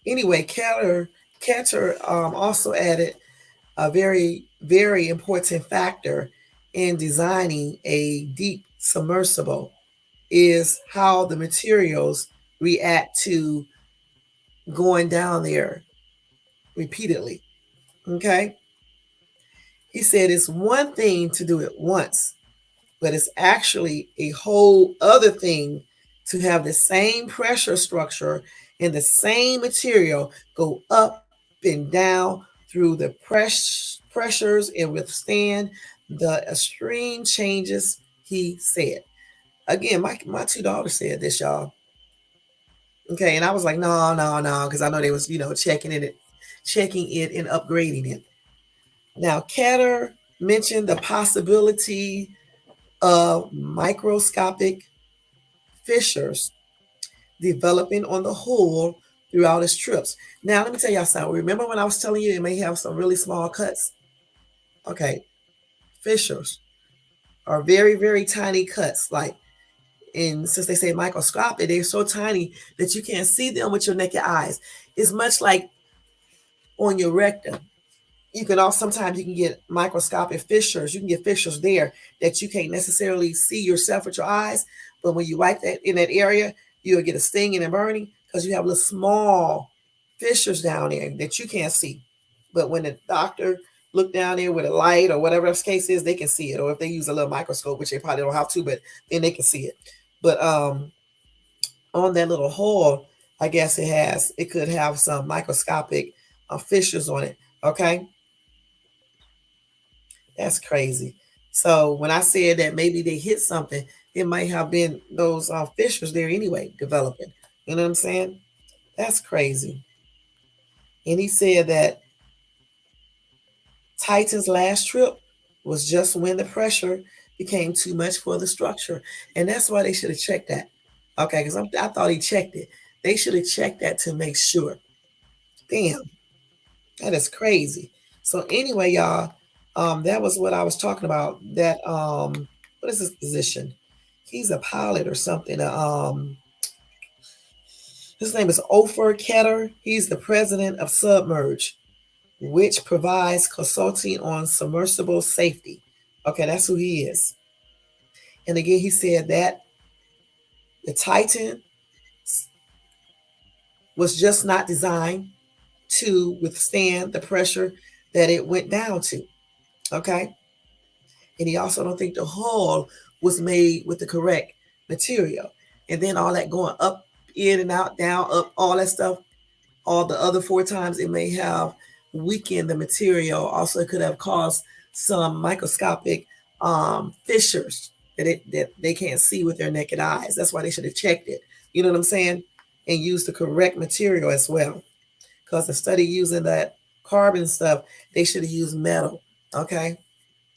Anyway, Ketter also added a very, very important factor in designing a deep submersible is how the materials react to going down there repeatedly. Okay. He said it's one thing to do it once, but it's actually a whole other thing to have the same pressure structure and the same material go up and down through the pressures and withstand the extreme changes, he said. Again, my two daughters said this, y'all. Okay, and I was like, no, no, no, because I know they was, checking it and upgrading it. Now, Ketter mentioned the possibility of microscopic fissures developing on the hull throughout its trips. Now, let me tell y'all something. Remember when I was telling you it may have some really small cuts? Okay, fissures are very, very tiny cuts. And since they say microscopic, they're so tiny that you can't see them with your naked eyes. It's much like on your rectum. You can also sometimes you can get microscopic fissures. You can get fissures there that you can't necessarily see yourself with your eyes. But when you wipe that in that area, you'll get a stinging and burning because you have little small fissures down there that you can't see. But when the doctor look down there with a light or whatever the case is, they can see it. Or if they use a little microscope, which they probably don't have to, but then they can see it. But on that little hole, I guess it could have some microscopic fissures on it. Okay. That's crazy. So when I said that maybe they hit something, it might have been those fissures there anyway developing. You know what I'm saying? That's crazy. And he said that Titan's last trip was just when the pressure became too much for the structure. And that's why they should have checked that. Okay, because I thought he checked it. They should have checked that to make sure. Damn, that is crazy. So anyway, y'all, that was what I was talking about. That what is his position? He's a pilot or something. His name is Ofer Ketter. He's the president of Submerge, which provides consulting on submersible safety. Okay, that's who he is. And again, he said that the Titan was just not designed to withstand the pressure that it went down to. Okay. And he also don't think the hull was made with the correct material. And then all that going up, in and out, down, up, all that stuff, all the other 4 times it may have weakened the material. Also, it could have caused some microscopic fissures that they can't see with their naked eyes. That's why they should have checked it. You know what I'm saying? And used the correct material as well. Because the study using that carbon stuff, they should have used metal. Okay.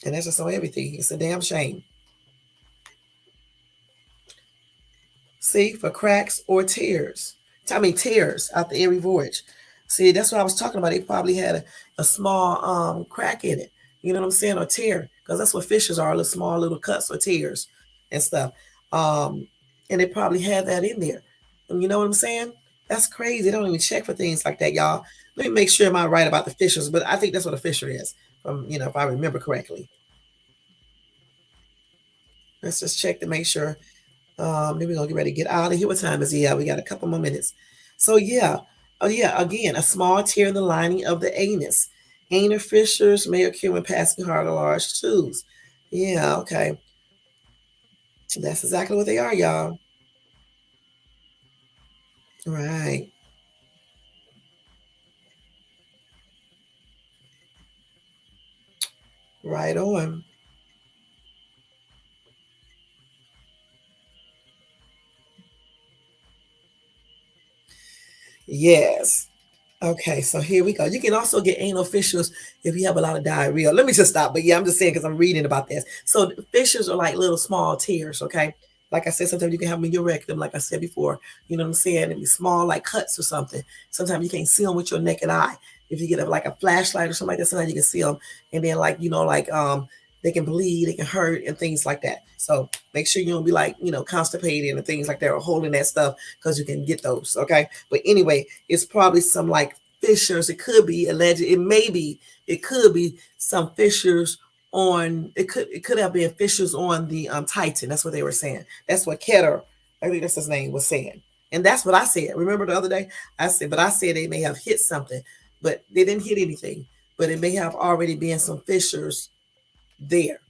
And that's just on everything. It's a damn shame. See, for cracks or tears. Tears after every voyage. See, that's what I was talking about. They probably had a small crack in it. You know what I'm saying? Or tear. Because that's what fissures are, little small little cuts or tears and stuff. And they probably had that in there. And you know what I'm saying? That's crazy. They don't even check for things like that, y'all. Let me make sure am I right about the fissures, but I think that's what a fissure is. If I remember correctly. Let's just check to make sure. Then we're gonna get ready to get out of here. What time is it? Yeah, we got a couple more minutes. So yeah. Oh yeah, again, a small tear in the lining of the anus. Anal fissures may occur when passing hard or large tubes. Yeah, okay. That's exactly what they are, y'all. Right. Right on. Yes. Okay, so here we go. You can also get anal fissures if you have a lot of diarrhea. Let me just stop. But yeah, I'm just saying because I'm reading about this. So fissures are like little small tears, okay? Like I said, sometimes you can have them in your rectum, like I said before. You know what I'm saying? And be small like cuts or something. Sometimes you can't see them with your naked eye. If you get like a flashlight or something like that, sometimes you can see them. And then they can bleed, they can hurt and things like that. So make sure you don't be constipated and things like that or holding that stuff because you can get those. Okay. But anyway, it's probably some like fissures. It could be alleged. It could be some fissures on, it could have been fissures on the Titan. That's what they were saying. That's what Ketter, I think that's his name, was saying. And that's what I said. Remember the other day? I said, but I said they may have hit something, but they didn't hit anything. But it may have already been some fissures there.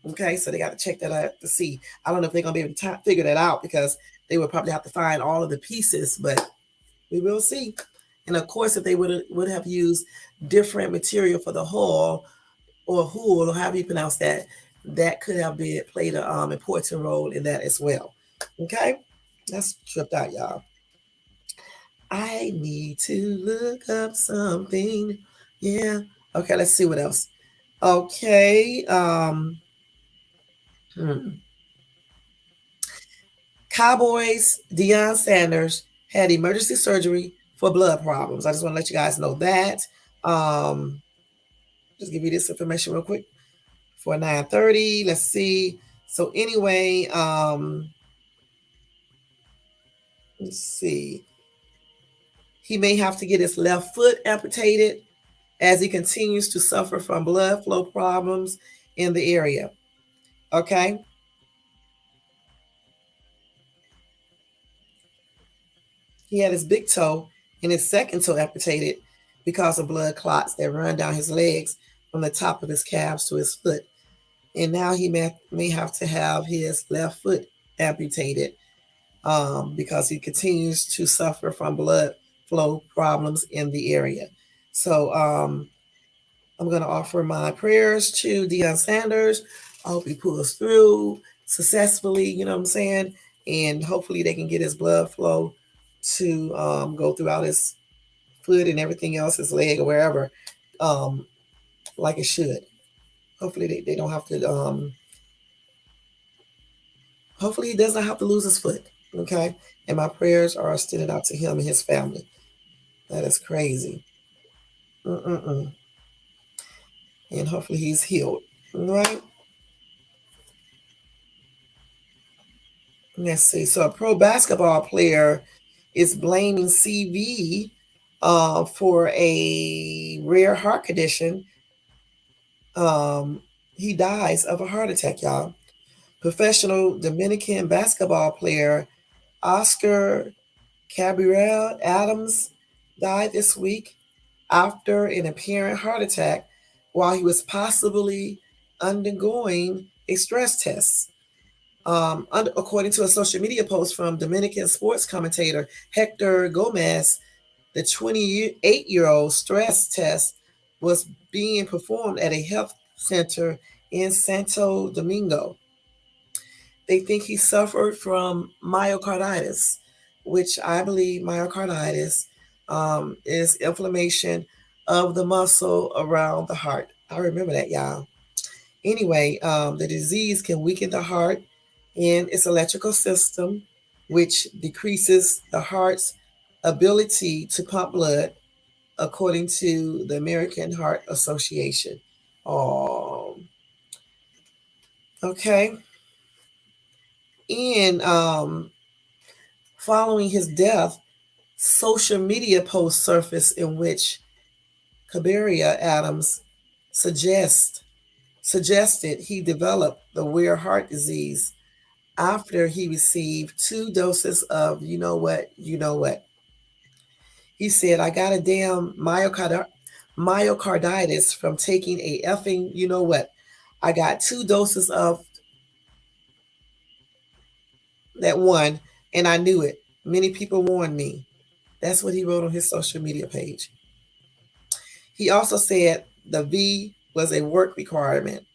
Okay, so they got to check that out to see. I don't know if they're gonna be able to figure that out because they would probably have to find all of the pieces, but we will see. And of course, if they would have used different material for the hull or hull or however you pronounce that, that could have been played an important role in that as well. Okay, that's tripped out, y'all. I need to look up something. Yeah. Okay, let's see what else. Okay. Hmm. Cowboys Deion Sanders had emergency surgery for blood problems. I just want to let you guys know that. Um, just give you this information real quick for 9:30. Let's see. So anyway, let's see. He may have to get his left foot amputated as he continues to suffer from blood flow problems in the area. Okay. He had his big toe and his second toe amputated because of blood clots that run down his legs from the top of his calves to his foot. And now he may have to have his left foot amputated because he continues to suffer from blood flow problems in the area. So I'm going to offer my prayers to Deion Sanders. I hope he pulls through successfully, you know what I'm saying? And hopefully they can get his blood flow to go throughout his foot and everything else, his leg or wherever, um, like it should. Hopefully they don't have to, hopefully he does not have to lose his foot, okay? And my prayers are extended out to him and his family. That is crazy. Mm-mm-mm. And hopefully he's healed, right? Let's see. So a pro basketball player is blaming CV for a rare heart condition. He dies of a heart attack, y'all. Professional Dominican basketball player Oscar Cabral Adams died this week after an apparent heart attack while he was possibly undergoing a stress test. According to a social media post from Dominican sports commentator Hector Gomez, the 28-year-old stress test was being performed at a health center in Santo Domingo. They think he suffered from myocarditis, which I believe myocarditis is inflammation of the muscle around the heart. I remember that, y'all. Anyway, the disease can weaken the heart and its electrical system, which decreases the heart's ability to pump blood, according to the American Heart Association. Oh, okay. And following his death, social media posts surfaced in which Cabaria Adams suggested he developed the weird heart disease after he received 2 doses of you know what. He said, I got a damn myocarditis from taking a effing you know what. I got 2 doses of that one, and I knew it. Many people warned me. That's what he wrote on his social media page. He also said the V was a work requirement.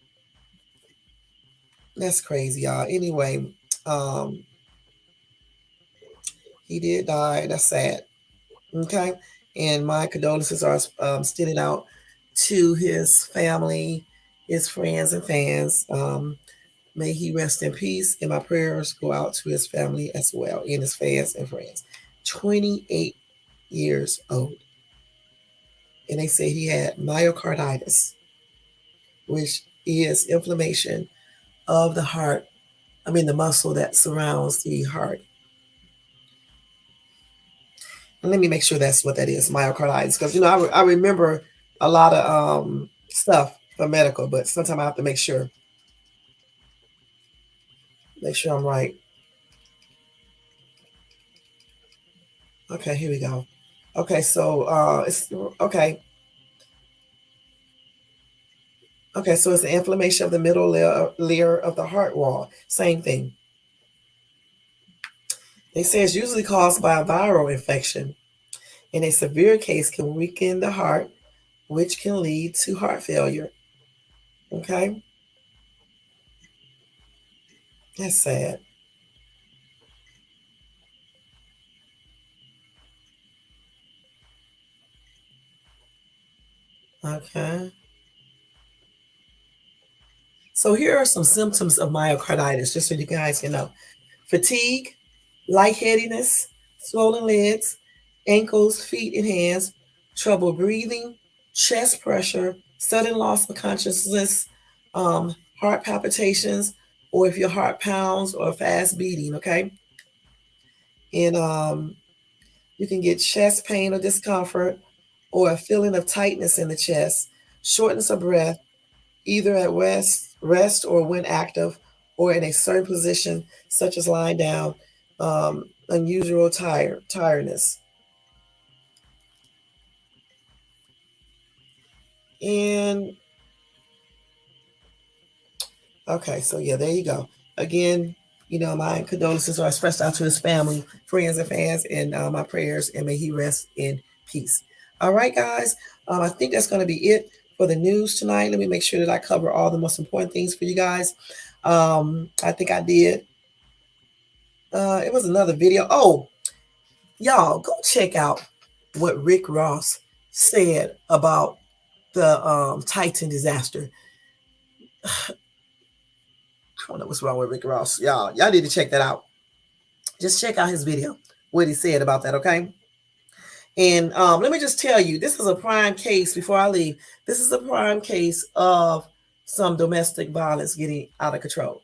That's crazy, y'all. Anyway, um, he did die. That's sad. Okay. And my condolences are extended out to his family, his friends, and fans. May he rest in peace. And my prayers go out to his family as well, and his fans and friends. 28 years old. And they say he had myocarditis, which is inflammation of the heart. I mean, the muscle that surrounds the heart. And let me make sure that's what that is, myocarditis. Because, I remember a lot of stuff for medical, but sometimes I have to make sure I'm right. Okay, here we go. Okay, so it's okay. Okay, so it's the inflammation of the middle layer of the heart wall. Same thing. They say it's usually caused by a viral infection. In a severe case, can weaken the heart, which can lead to heart failure. Okay, that's sad. Okay, so here are some symptoms of myocarditis, just so you guys can know: fatigue, lightheadedness, swollen legs, ankles, feet, and hands, trouble breathing, chest pressure, sudden loss of consciousness, heart palpitations, or if your heart pounds or fast beating. Okay, and you can get chest pain or discomfort, or a feeling of tightness in the chest, shortness of breath, either at rest or when active, or in a certain position, such as lying down, unusual tiredness. And okay, so yeah, there you go. Again, my condolences are expressed out to his family, friends, and fans, and my prayers, and may he rest in peace. All right, guys. I think that's going to be it for the news tonight. Let me make sure that I cover all the most important things for you guys. I think I did. It was another video. Oh, y'all, go check out what Rick Ross said about the Titan disaster. I don't know what's wrong with Rick Ross. Y'all need to check that out. Just check out his video, what he said about that, okay? And let me just tell you, this is a prime case, before I leave, this is a prime case of some domestic violence getting out of control.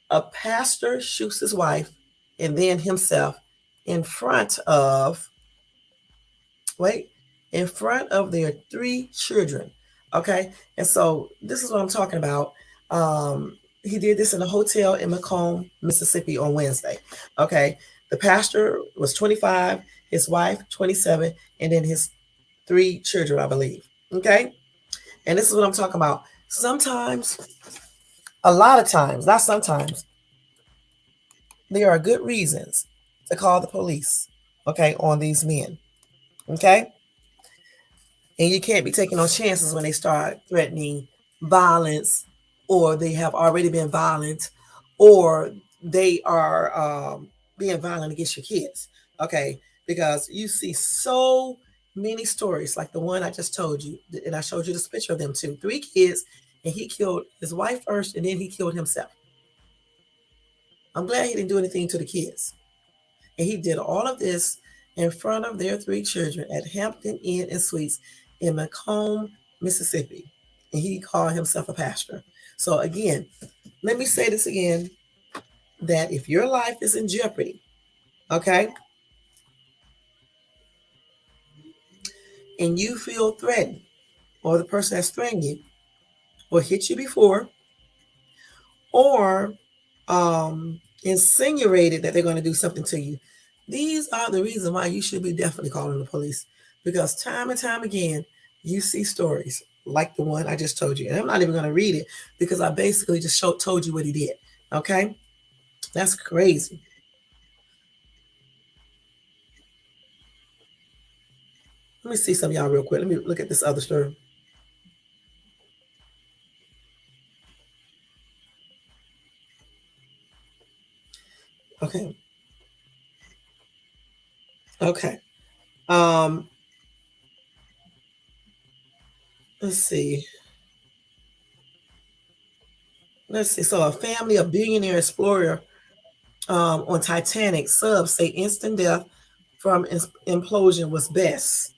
A pastor shoots his wife and then himself in front of, wait, in front of their 3 children, okay? And so this is what I'm talking about. He did this in a hotel in Macomb, Mississippi on Wednesday. Okay. The pastor was 25, his wife 27, and then his 3 children, I believe. Okay. And this is what I'm talking about. Sometimes, a lot of times, not sometimes, there are good reasons to call the police, okay, on these men. Okay. And you can't be taking no chances when they start threatening violence, or they have already been violent, or they are being violent against your kids. Okay. Because you see so many stories like the one I just told you, and I showed you this picture of them too. 3 kids, and he killed his wife first, and then he killed himself. I'm glad he didn't do anything to the kids. And he did all of this in front of their 3 children at Hampton Inn and Suites in Macomb, Mississippi. And he called himself a pastor. So, again, let me say this again, that if your life is in jeopardy, okay, and you feel threatened, or the person that's threatened you, or hit you before, or insinuated that they're going to do something to you, these are the reasons why you should be definitely calling the police. Because time and time again, you see stories like the one I just told you. And I'm not even going to read it because I basically just told you what he did. Okay? That's crazy. Let me see some of y'all real quick. Let me look at this other story. Okay. Okay. Um, let's see. Let's see. So a family of billionaire explorer on Titanic subs say instant death from implosion was best.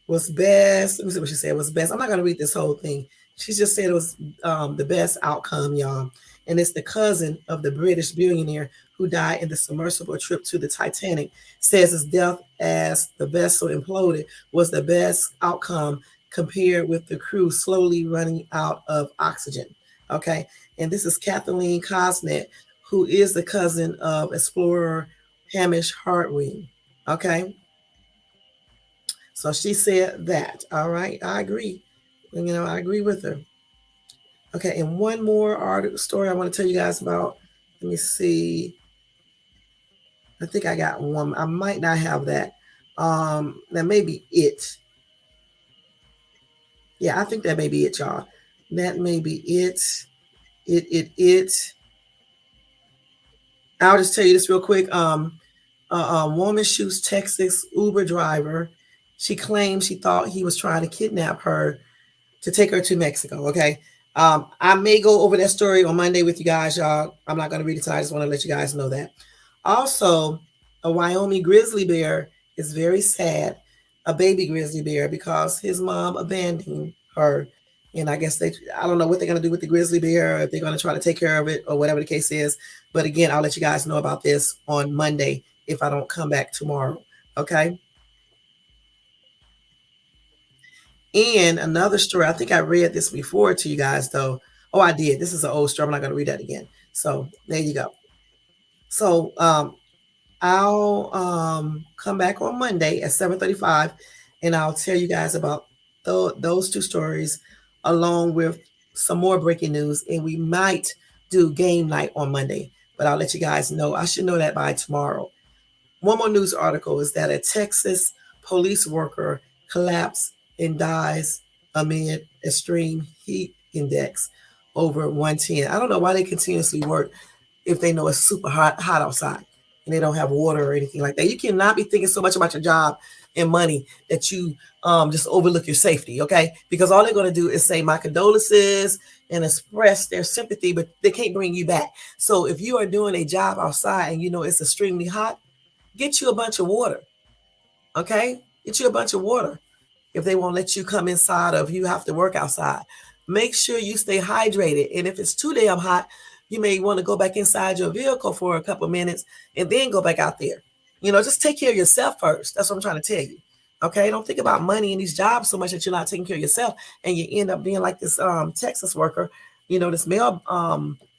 Was best. Let me see what she said was best. I'm not going to read this whole thing. She just said it was the best outcome, y'all. And it's the cousin of the British billionaire who died in the submersible trip to the Titanic, says his death as the vessel imploded was the best outcome compared with the crew slowly running out of oxygen. Okay. And this is Kathleen Cosnet, who is the cousin of explorer Hamish Hartwig. Okay. So she said that. All right, I agree. I agree with her. Okay, and one more story I want to tell you guys about. Let me see. I think I got one. I might not have that. That may be it. Yeah, I think that may be it, y'all. That may be it. It. I'll just tell you this real quick. A woman shoots Texas Uber driver. She claims she thought he was trying to kidnap her to take her to Mexico. Okay. I may go over that story on Monday with you guys, y'all. I'm not going to read it tonight. I just want to let you guys know that. Also, a Wyoming grizzly bear is very sad, a baby grizzly bear, because his mom abandoned her. And I guess I don't know what they're going to do with the grizzly bear, or if they're going to try to take care of it or whatever the case is. But again, I'll let you guys know about this on Monday if I don't come back tomorrow. Okay. And another story, I think I read this before to you guys, though. Oh, I did. This is an old story. I'm not going to read that again. So there you go. So I'll come back on Monday at 7:35, and I'll tell you guys about those two stories, along with some more breaking news. And we might do game night on Monday, but I'll let you guys know. I should know that by tomorrow. One more news article is that a Texas police worker collapsed and dies amid extreme heat index over 110. I don't know why they continuously work if they know it's super hot outside and they don't have water or anything like that. You cannot be thinking so much about your job and money that you just overlook your safety, okay? Because all they're going to do is say my condolences and express their sympathy, but they can't bring you back. So if you are doing a job outside and you know it's extremely hot, get you a bunch of water, okay? Get you a bunch of water. If they won't let you come inside, or if you have to work outside, make sure you stay hydrated. And if it's too damn hot, you may want to go back inside your vehicle for a couple minutes and then go back out there. Just take care of yourself first. That's what I'm trying to tell you. Okay, don't think about money in these jobs so much that you're not taking care of yourself, and you end up being like this Texas worker, this mail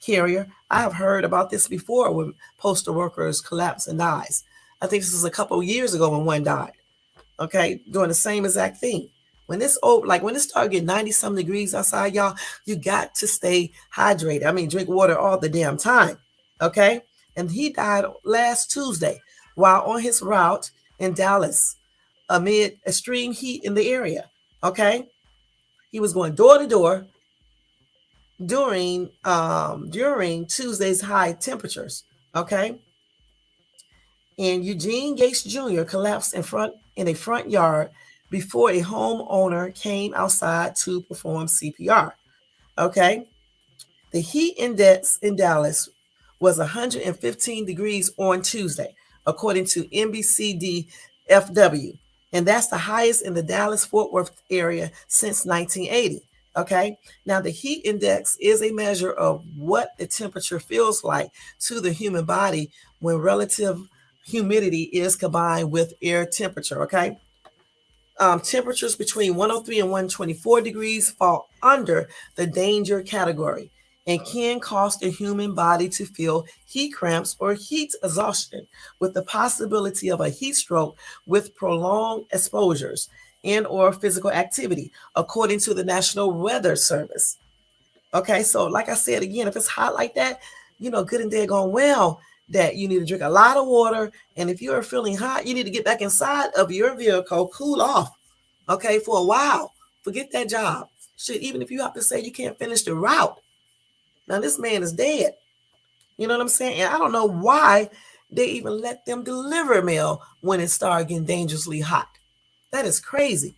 carrier. I have heard about this before when postal workers collapse and dies. I think this was a couple of years ago when one died. Okay, doing the same exact thing. When it's when it started getting 90 some degrees outside, y'all, you got to stay hydrated. I mean, drink water all the damn time. Okay, and he died last Tuesday while on his route in Dallas amid extreme heat in the area. Okay, he was going door to door during Tuesday's high temperatures. Okay, and Eugene Gates Jr. collapsed in a front yard before a homeowner came outside to perform CPR. Okay, the heat index in Dallas was 115 degrees on Tuesday, according to NBCDFW, and that's the highest in the Dallas-Fort Worth area since 1980. Okay, now the heat index is a measure of what the temperature feels like to the human body when relative humidity is combined with air temperature. Okay, temperatures between 103 and 124 degrees fall under the danger category and can cause the human body to feel heat cramps or heat exhaustion, with the possibility of a heat stroke with prolonged exposures and or physical activity, according to the National Weather Service. Okay, so like I said again, if it's hot like that, good and dead going well that you need to drink a lot of water. And if you're feeling hot, you need to get back inside of your vehicle, cool off, okay, for a while. Forget that job. Shit, even if you have to say you can't finish the route. Now, this man is dead. You know what I'm saying? And I don't know why they even let them deliver mail when it started getting dangerously hot. That is crazy.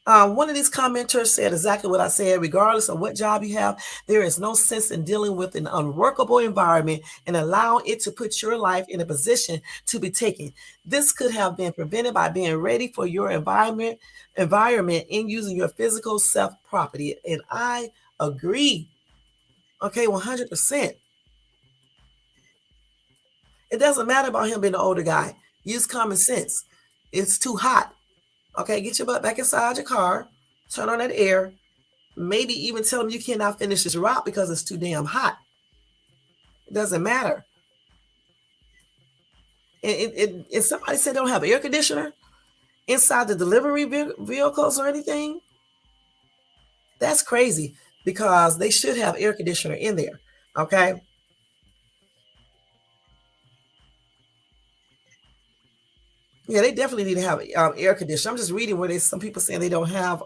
One of these commenters said exactly what I said. Regardless of what job you have, there is no sense in dealing with an unworkable environment and allowing it to put your life in a position to be taken. This could have been prevented by being ready for your environment and using your physical self-property. And I agree. Okay, 100%. It doesn't matter about him being an older guy. Use common sense. It's too hot. Okay, get your butt back inside your car, turn on that air, maybe even tell them you cannot finish this route because it's too damn hot. It doesn't matter. And somebody said they don't have an air conditioner, inside the delivery vehicles or anything. That's crazy because they should have air conditioner in there. Okay. Yeah, they definitely need to have air conditioning. I'm just reading where there's some people saying they don't have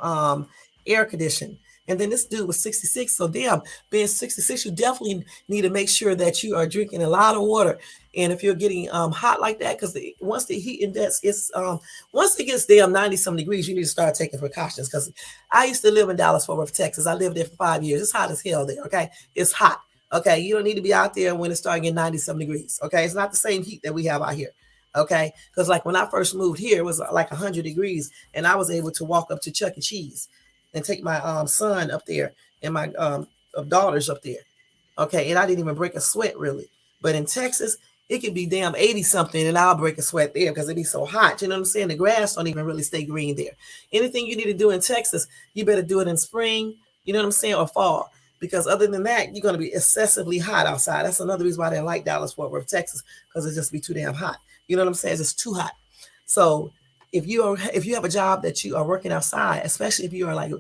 air conditioning. And then this dude was 66. So damn, being 66, you definitely need to make sure that you are drinking a lot of water. And if you're getting hot like that, because once the heat index is once it gets damn 90 some degrees, you need to start taking precautions. Because I used to live in Dallas, Fort Worth, Texas. I lived there for 5 years. It's hot as hell there. Okay, it's hot. Okay, you don't need to be out there when it's starting at 90 some degrees. Okay, it's not the same heat that we have out here. Okay, because like when I first moved here, it was like 100 degrees, and I was able to walk up to Chuck E. Cheese and take my son up there and my daughters up there. Okay, and I didn't even break a sweat really. But in Texas, it could be damn 80 something, and I'll break a sweat there because it be so hot. You know what I'm saying? The grass don't even really stay green there. Anything you need to do in Texas, you better do it in spring. You know what I'm saying, or fall. Because other than that, you're going to be excessively hot outside. That's another reason why I didn't like Dallas, Fort Worth, Texas, because it just be too damn hot. You know what I'm saying? It's just too hot. So if you have a job that you are working outside, especially if you are like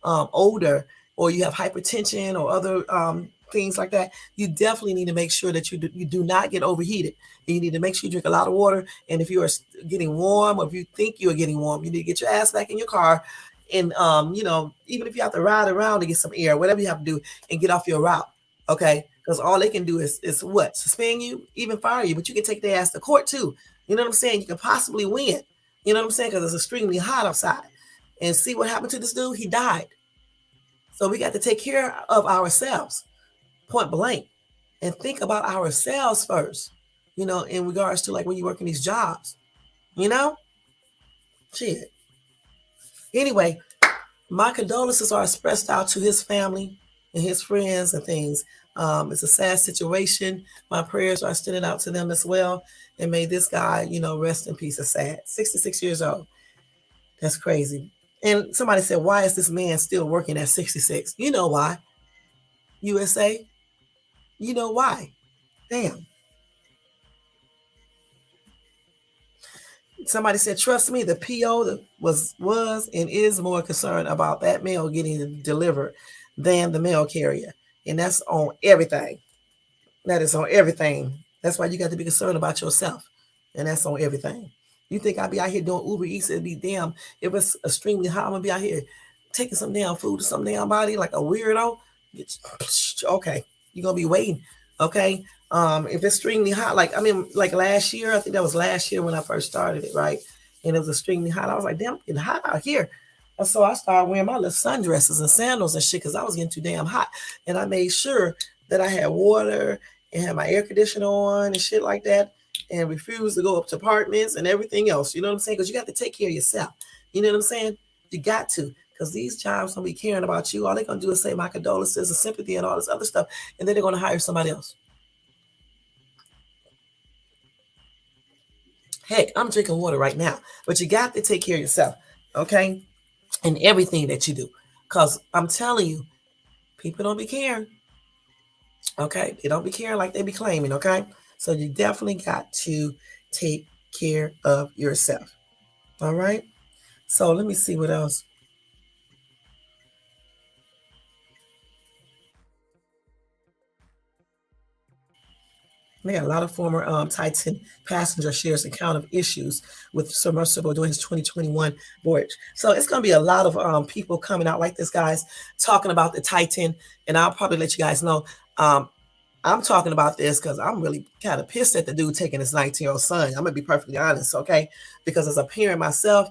older or you have hypertension or other things like that, you definitely need to make sure that you do not get overheated. You need to make sure you drink a lot of water. And if you are getting warm, or if you think you are getting warm, you need to get your ass back in your car. And even if you have to ride around to get some air, whatever you have to do, and get off your route. Okay, because all they can do is what? Suspend you, even fire you, but you can take their ass to court too. You know what I'm saying? You can possibly win. You know what I'm saying? Because it's extremely hot outside. And see what happened to this dude? He died. So we got to take care of ourselves, point blank, and think about ourselves first, in regards to like when you work in these jobs, you know? Shit. Anyway, my condolences are expressed out to his family and his friends and things. It's a sad situation. My prayers are extended out to them as well. And may this guy, rest in peace. It's sad. 66 years old. That's crazy. And somebody said, why is this man still working at 66? You know why. USA. You know why. Damn. Somebody said, trust me, the PO was and is more concerned about that mail getting delivered than the mail carrier. And that's on everything. That is on everything. That's why you got to be concerned about yourself. And that's on everything. You think I'd be out here doing Uber Eats? It'd be damn. If it's extremely hot, I'm going to be out here taking some damn food to some damn body like a weirdo. Okay. You're going to be waiting. Okay. If it's extremely hot, like last year, I think that was last year when I first started it, right? And it was extremely hot. I was like, damn, it's hot out here. And so I started wearing my little sundresses and sandals and shit because I was getting too damn hot. And I made sure that I had water and had my air conditioner on and shit like that, and refused to go up to apartments and everything else. You know what I'm saying? Because you got to take care of yourself. You know what I'm saying? You got to, because these jobs don't be caring about you. All they're going to do is say my condolences and sympathy and all this other stuff, and then they're going to hire somebody else. Heck, I'm drinking water right now, but you got to take care of yourself, okay? And everything that you do, because I'm telling you, people don't be caring. Okay, they don't be caring like they be claiming. Okay, so you definitely got to take care of yourself. All right, so let me see what else. We got a lot of former Titan passenger shares account of issues with submersible during his 2021 voyage. So it's going to be a lot of people coming out like this, guys, talking about the Titan. And I'll probably let you guys know. I'm talking about this because I'm really kind of pissed at the dude taking his 19-year-old son. I'm going to be perfectly honest, okay? Because as a parent myself,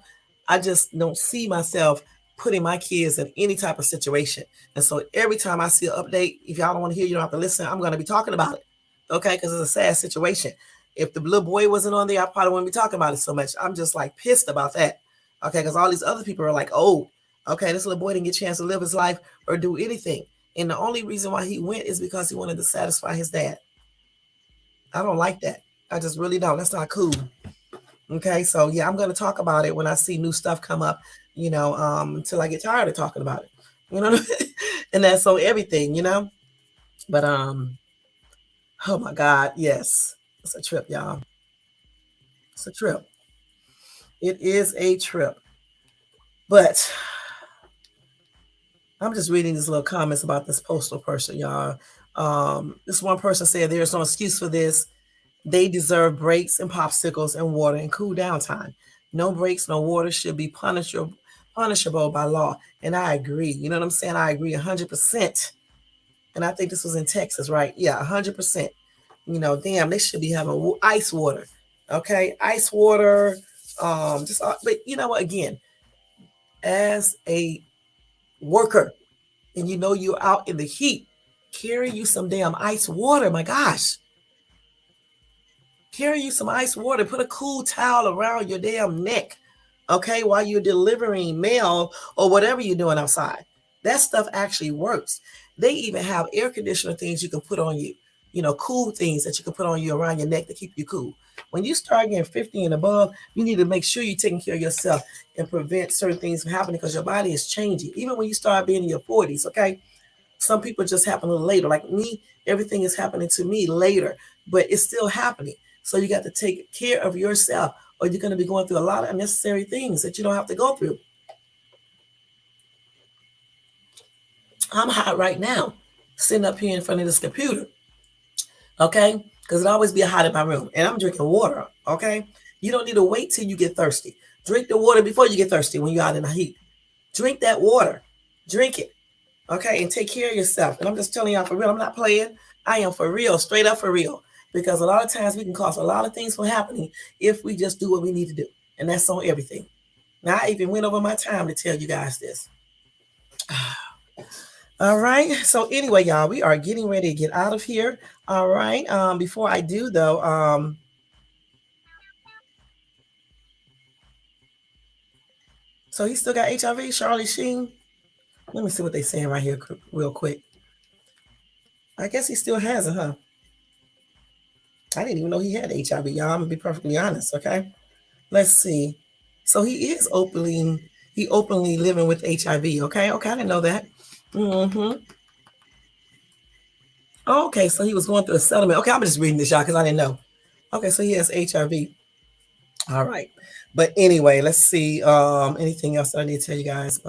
I just don't see myself putting my kids in any type of situation. And so every time I see an update, if y'all don't want to hear, you don't have to listen, I'm going to be talking about it. Okay, because it's a sad situation. If the little boy wasn't on there, I probably wouldn't be talking about it so much. I'm just like pissed about that. Okay, because all these other people are like, oh, okay, this little boy didn't get a chance to live his life or do anything. And the only reason why he went is because he wanted to satisfy his dad. I don't like that. I just really don't. That's not cool. Okay, so yeah, I'm going to talk about it when I see new stuff come up, until I get tired of talking about it. You know what I mean? And that's on everything, But oh my God, yes. It's a trip, y'all. It's a trip. It is a trip. But I'm just reading these little comments about this postal person, y'all. This one person said there's no excuse for this. They deserve breaks and popsicles and water and cool down time. No breaks, no water should be punishable by law. And I agree. You know what I'm saying? I agree 100%. And I think this was in Texas, right? Yeah, 100%. You know, damn, they should be having ice water. Okay, ice water. But you know what? Again, as a worker, and you know you're out in the heat, carry you some damn ice water. My gosh, carry you some ice water. Put a cool towel around your damn neck, okay, while you're delivering mail or whatever you're doing outside. That stuff actually works. They even have air conditioner things you can put on you. You know, cool things that you can put on you around your neck to keep you cool. When you start getting 50 and above, you need to make sure you're taking care of yourself and prevent certain things from happening because your body is changing. Even when you start being in your 40s, okay? Some people just happen a little later. Like me, everything is happening to me later, but it's still happening. So you got to take care of yourself, or you're going to be going through a lot of unnecessary things that you don't have to go through. I'm hot right now, sitting up here in front of this computer, okay? Because it always be hot in my room, and I'm drinking water, okay? You don't need to wait till you get thirsty. Drink the water before you get thirsty when you're out in the heat. Drink that water. Drink it, okay? And take care of yourself. And I'm just telling y'all for real, I'm not playing. I am for real, straight up for real. Because a lot of times we can cause a lot of things from happening if we just do what we need to do. And that's on everything. Now, I even went over my time to tell you guys this. All right. So anyway, y'all, we are getting ready to get out of here. All right. Before I do, though, so he still got HIV, Charlie Sheen. Let me see what they're saying right here real quick. I guess he still has it, huh? I didn't even know he had HIV, y'all. I'm gonna be perfectly honest, okay? Let's see. So he openly living with HIV, okay? Okay, I didn't know that. Mm-hmm. Okay, so he was going through a settlement. Okay, I'm just reading this, y'all, because I didn't know. Okay, so he has HIV. All right. But anyway, let's see. Anything else that I need to tell you guys?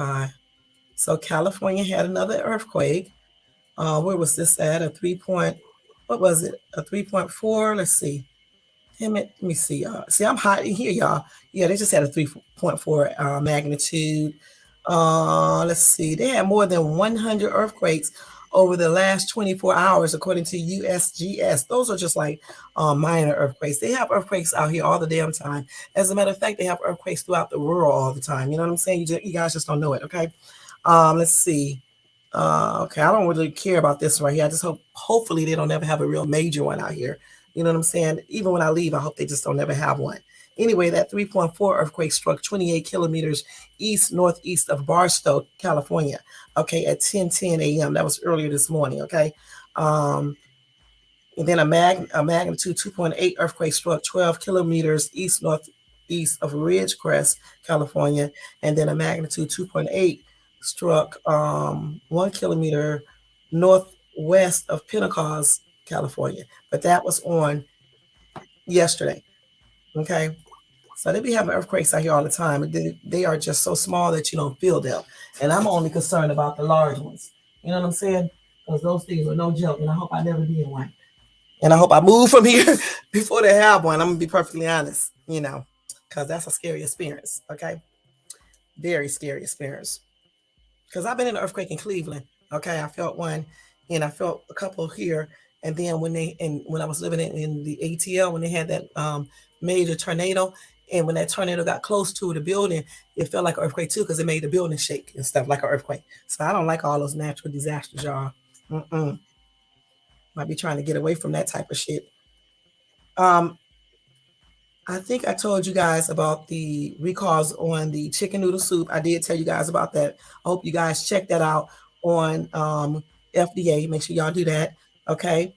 So California had another earthquake. Where was this at? What was it? A 3.4. Let's see. Damn it. Let me see, y'all. See, I'm hot in here, y'all. Yeah, they just had a 3.4 magnitude. Let's see. They had more than 100 earthquakes over the last 24 hours, according to USGS. Those are just like minor earthquakes. They have earthquakes out here all the damn time. As a matter of fact, they have earthquakes throughout the world all the time. You know what I'm saying? You guys just don't know it, okay? Let's see. Okay, I don't really care about this right here. I just hopefully they don't ever have a real major one out here. You know what I'm saying? Even when I leave, I hope they just don't ever have one. Anyway, that 3.4 earthquake struck 28 kilometers northeast of Barstow, California. Okay, at 10:10 a.m. That was earlier this morning. Okay, and then a magnitude 2.8 earthquake struck 12 kilometers northeast of Ridgecrest, California, and then a magnitude 2.8 struck 1 kilometer northwest of Pentecost, California. But that was on yesterday. Okay. So they be having earthquakes out here all the time. They are just so small that you don't feel them. And I'm only concerned about the large ones. You know what I'm saying? Because those things are no joke. And I hope I never be in one. And I hope I move from here before they have one. I'm going to be perfectly honest, you know, because that's a scary experience. Okay. Very scary experience. Because I've been in an earthquake in Cleveland. Okay. I felt one and I felt a couple here. And then when I was living in the ATL, when they had that major tornado, and when that tornado got close to the building, it felt like an earthquake too, because it made the building shake and stuff like an earthquake. So I don't like all those natural disasters, y'all. Might be trying to get away from that type of shit. I think I told you guys about the recalls on the chicken noodle soup. I did tell you guys about that. I hope you guys check that out on FDA. Make sure y'all do that. Okay.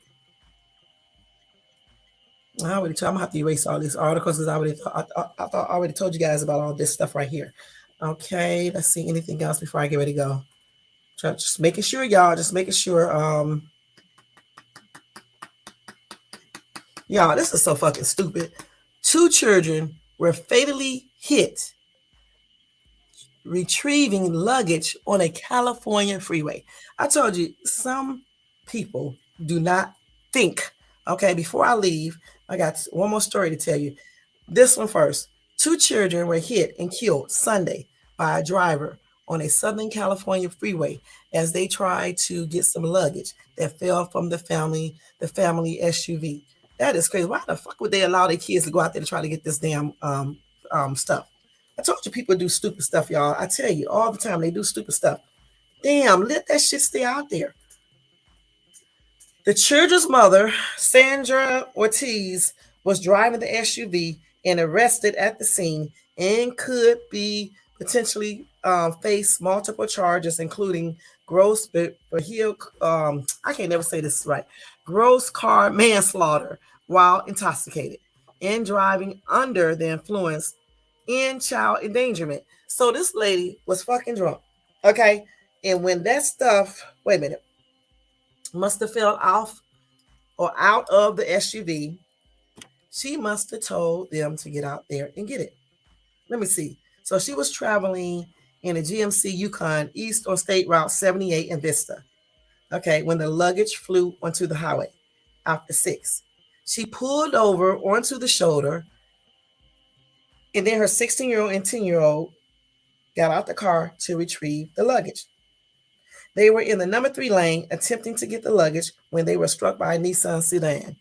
I'm gonna have to erase all these articles because I already told you guys about all this stuff right here. Okay, let's see anything else before I get ready to go. Just making sure, y'all. Just making sure. Y'all, this is so fucking stupid. 2 children were fatally hit retrieving luggage on a California freeway. I told you, some people do not think. Okay, before I leave, I got one more story to tell you. This one first. 2 children were hit and killed Sunday by a driver on a Southern California freeway as they tried to get some luggage that fell from the family SUV. That is crazy. Why the fuck would they allow their kids to go out there to try to get this damn stuff? I told you people do stupid stuff, y'all. I tell you all the time they do stupid stuff. Damn, let that shit stay out there. The children's mother, Sandra Ortiz, was driving the SUV and arrested at the scene and could be potentially face multiple charges, including gross vehicle, I can't never say this right, gross car manslaughter while intoxicated and driving under the influence in child endangerment. So this lady was fucking drunk, okay? And when that stuff, wait a minute, must have fell off or out of the SUV, she must have told them to get out there and get it. Let me see. So she was traveling in a GMC Yukon east on State Route 78 in Vista. Okay, when the luggage flew onto the highway after 6. She pulled over onto the shoulder, and then her 16-year-old and 10-year-old got out the car to retrieve the luggage. They were in the number 3 lane attempting to get the luggage when they were struck by a Nissan sedan.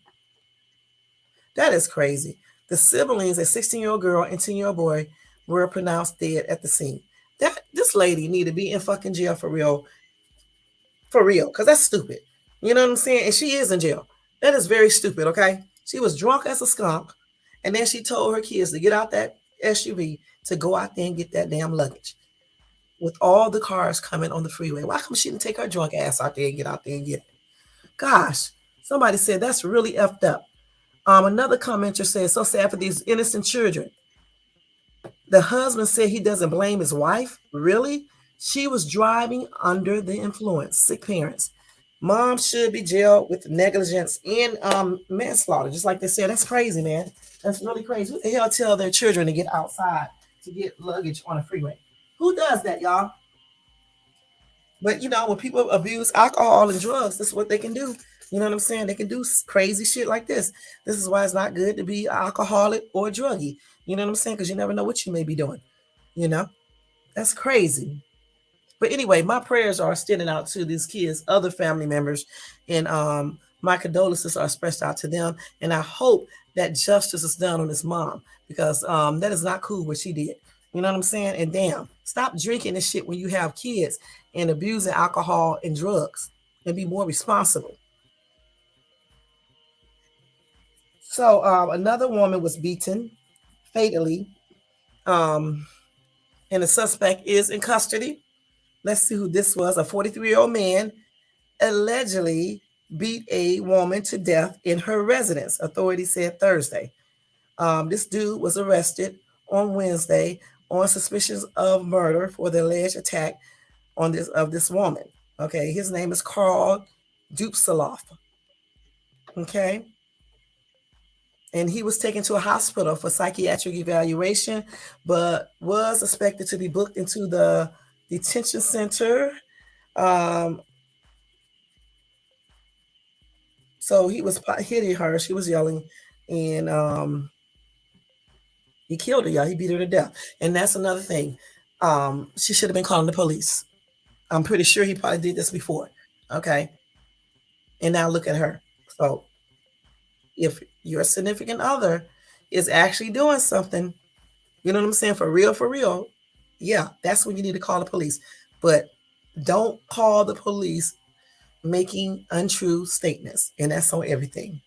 That is crazy. The siblings, a 16-year-old girl and 10-year-old boy, were pronounced dead at the scene. This lady need to be in fucking jail for real. For real, because that's stupid. You know what I'm saying? And she is in jail. That is very stupid, okay? She was drunk as a skunk, and then she told her kids to get out that SUV to go out there and get that damn luggage. With all the cars coming on the freeway. Why come she didn't take her drunk ass out there and get out there and get it? Gosh, somebody said that's really effed up. Another commenter said, so sad for these innocent children. The husband said he doesn't blame his wife. Really? She was driving under the influence. Sick parents. Mom should be jailed with negligence and manslaughter, just like they said. That's crazy, man. That's really crazy. Who the hell tell their children to get outside to get luggage on a freeway? Who does that, y'all? But you know, when people abuse alcohol and drugs, this is what they can do. You know what I'm saying? They can do crazy shit like this. This is why it's not good to be alcoholic or druggy. You know what I'm saying? Because you never know what you may be doing. You know, that's crazy. But anyway, my prayers are extending out to these kids, other family members, and my condolences are expressed out to them. And I hope that justice is done on this mom, because that is not cool what she did. You know what I'm saying? And damn, stop drinking this shit when you have kids and abusing alcohol and drugs, and be more responsible. So another woman was beaten fatally, and the suspect is in custody. Let's see who this was. A 43-year-old man allegedly beat a woman to death in her residence, authorities said Thursday. This dude was arrested on Wednesday on suspicions of murder for the alleged attack on this woman. Okay, his name is Carl Dupsaloff. Okay. And he was taken to a hospital for psychiatric evaluation, but was expected to be booked into the detention center. So he was hitting her. She was yelling, and he killed her, y'all. He beat her to death. And that's another thing. She should have been calling the police. I'm pretty sure he probably did this before. Okay. And now look at her. So if your significant other is actually doing something, you know what I'm saying, for real, yeah, that's when you need to call the police. But don't call the police making untrue statements. And that's on everything,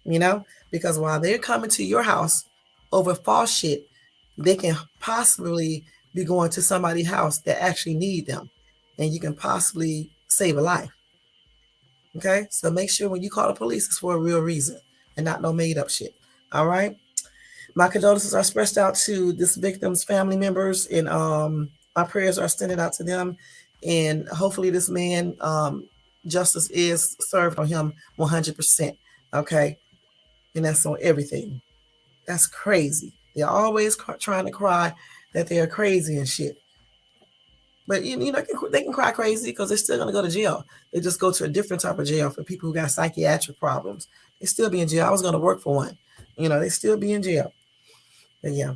you know, because while they're coming to your house over false shit, they can possibly be going to somebody's house that actually need them, and you can possibly save a life. Okay, so make sure when you call the police, it's for a real reason and not no made up shit. All right. My condolences are expressed out to this victim's family members, and my prayers are extended out to them. And hopefully, this man, justice is served on him 100%. Okay, and that's on everything. That's crazy. They're always trying to cry that they're crazy and shit. But they can cry crazy because they're still gonna go to jail. They just go to a different type of jail for people who got psychiatric problems. They still be in jail. I was gonna work for one. They still be in jail. But yeah.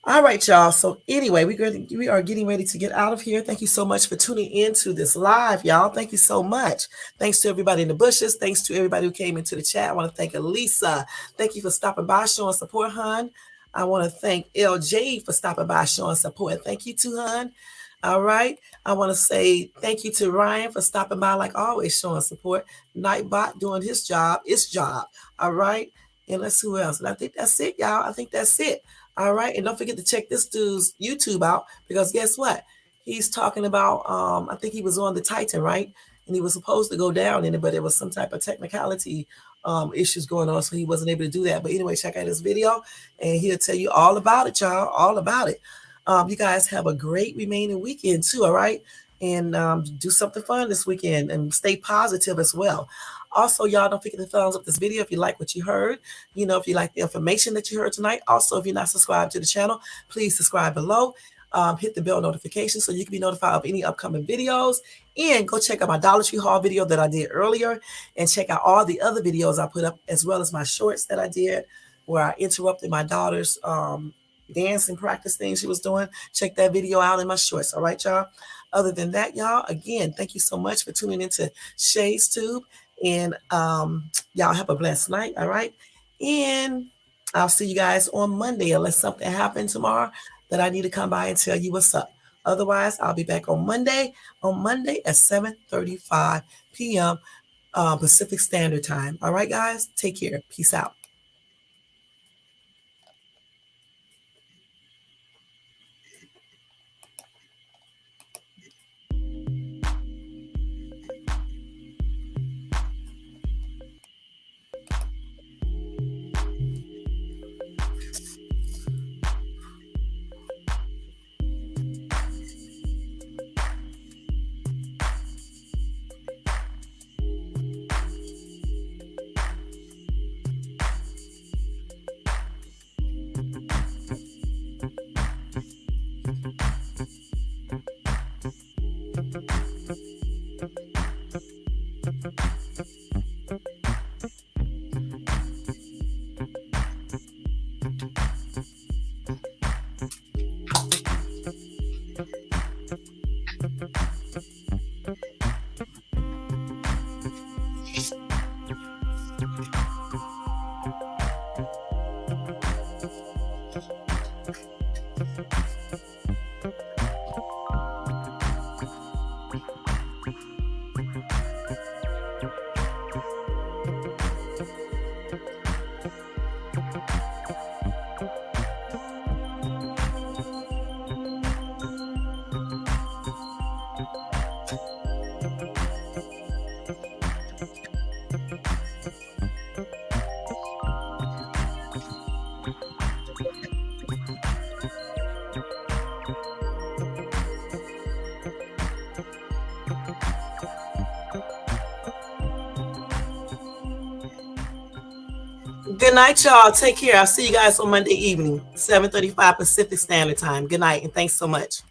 All right, y'all. So anyway, we are getting ready to get out of here. Thank you so much for tuning in to this live, y'all. Thank you so much. Thanks to everybody in the bushes. Thanks to everybody who came into the chat. I want to thank Elisa. Thank you for stopping by, showing support, hon. I want to thank LJ for stopping by, showing support. Thank you to hon. All right. I want to say thank you to Ryan for stopping by, like always, showing support. Nightbot doing his job. All right. And let's see who else. And I think that's it, y'all. I think that's it. All right. And don't forget to check this dude's YouTube out, because guess what? He's talking about, I think he was on the Titan, right? And he was supposed to go down in it, but there was some type of technicality issues going on, so he wasn't able to do that. But anyway, check out his video and he'll tell you all about it, y'all. All about it. You guys have a great remaining weekend too, all right? And do something fun this weekend and stay positive as well. Also, y'all, don't forget to thumbs up this video if you like what you heard. If you like the information that you heard tonight. Also, if you're not subscribed to the channel, please subscribe below. Hit the bell notification so you can be notified of any upcoming videos. And go check out my Dollar Tree haul video that I did earlier. And check out all the other videos I put up, as well as my shorts that I did, where I interrupted my daughter's dance and practice thing she was doing. Check that video out in my shorts. All right, y'all. Other than that, y'all, again, thank you so much for tuning into Shay's Tube. And y'all have a blessed night. All right. And I'll see you guys on Monday, unless something happens tomorrow that I need to come by and tell you what's up. Otherwise, I'll be back on Monday at 7:35 p.m. Pacific Standard Time. All right, guys, take care. Peace out. Good night, y'all. Take care. I'll see you guys on Monday evening, 7:35 Pacific Standard Time. Good night, and thanks so much.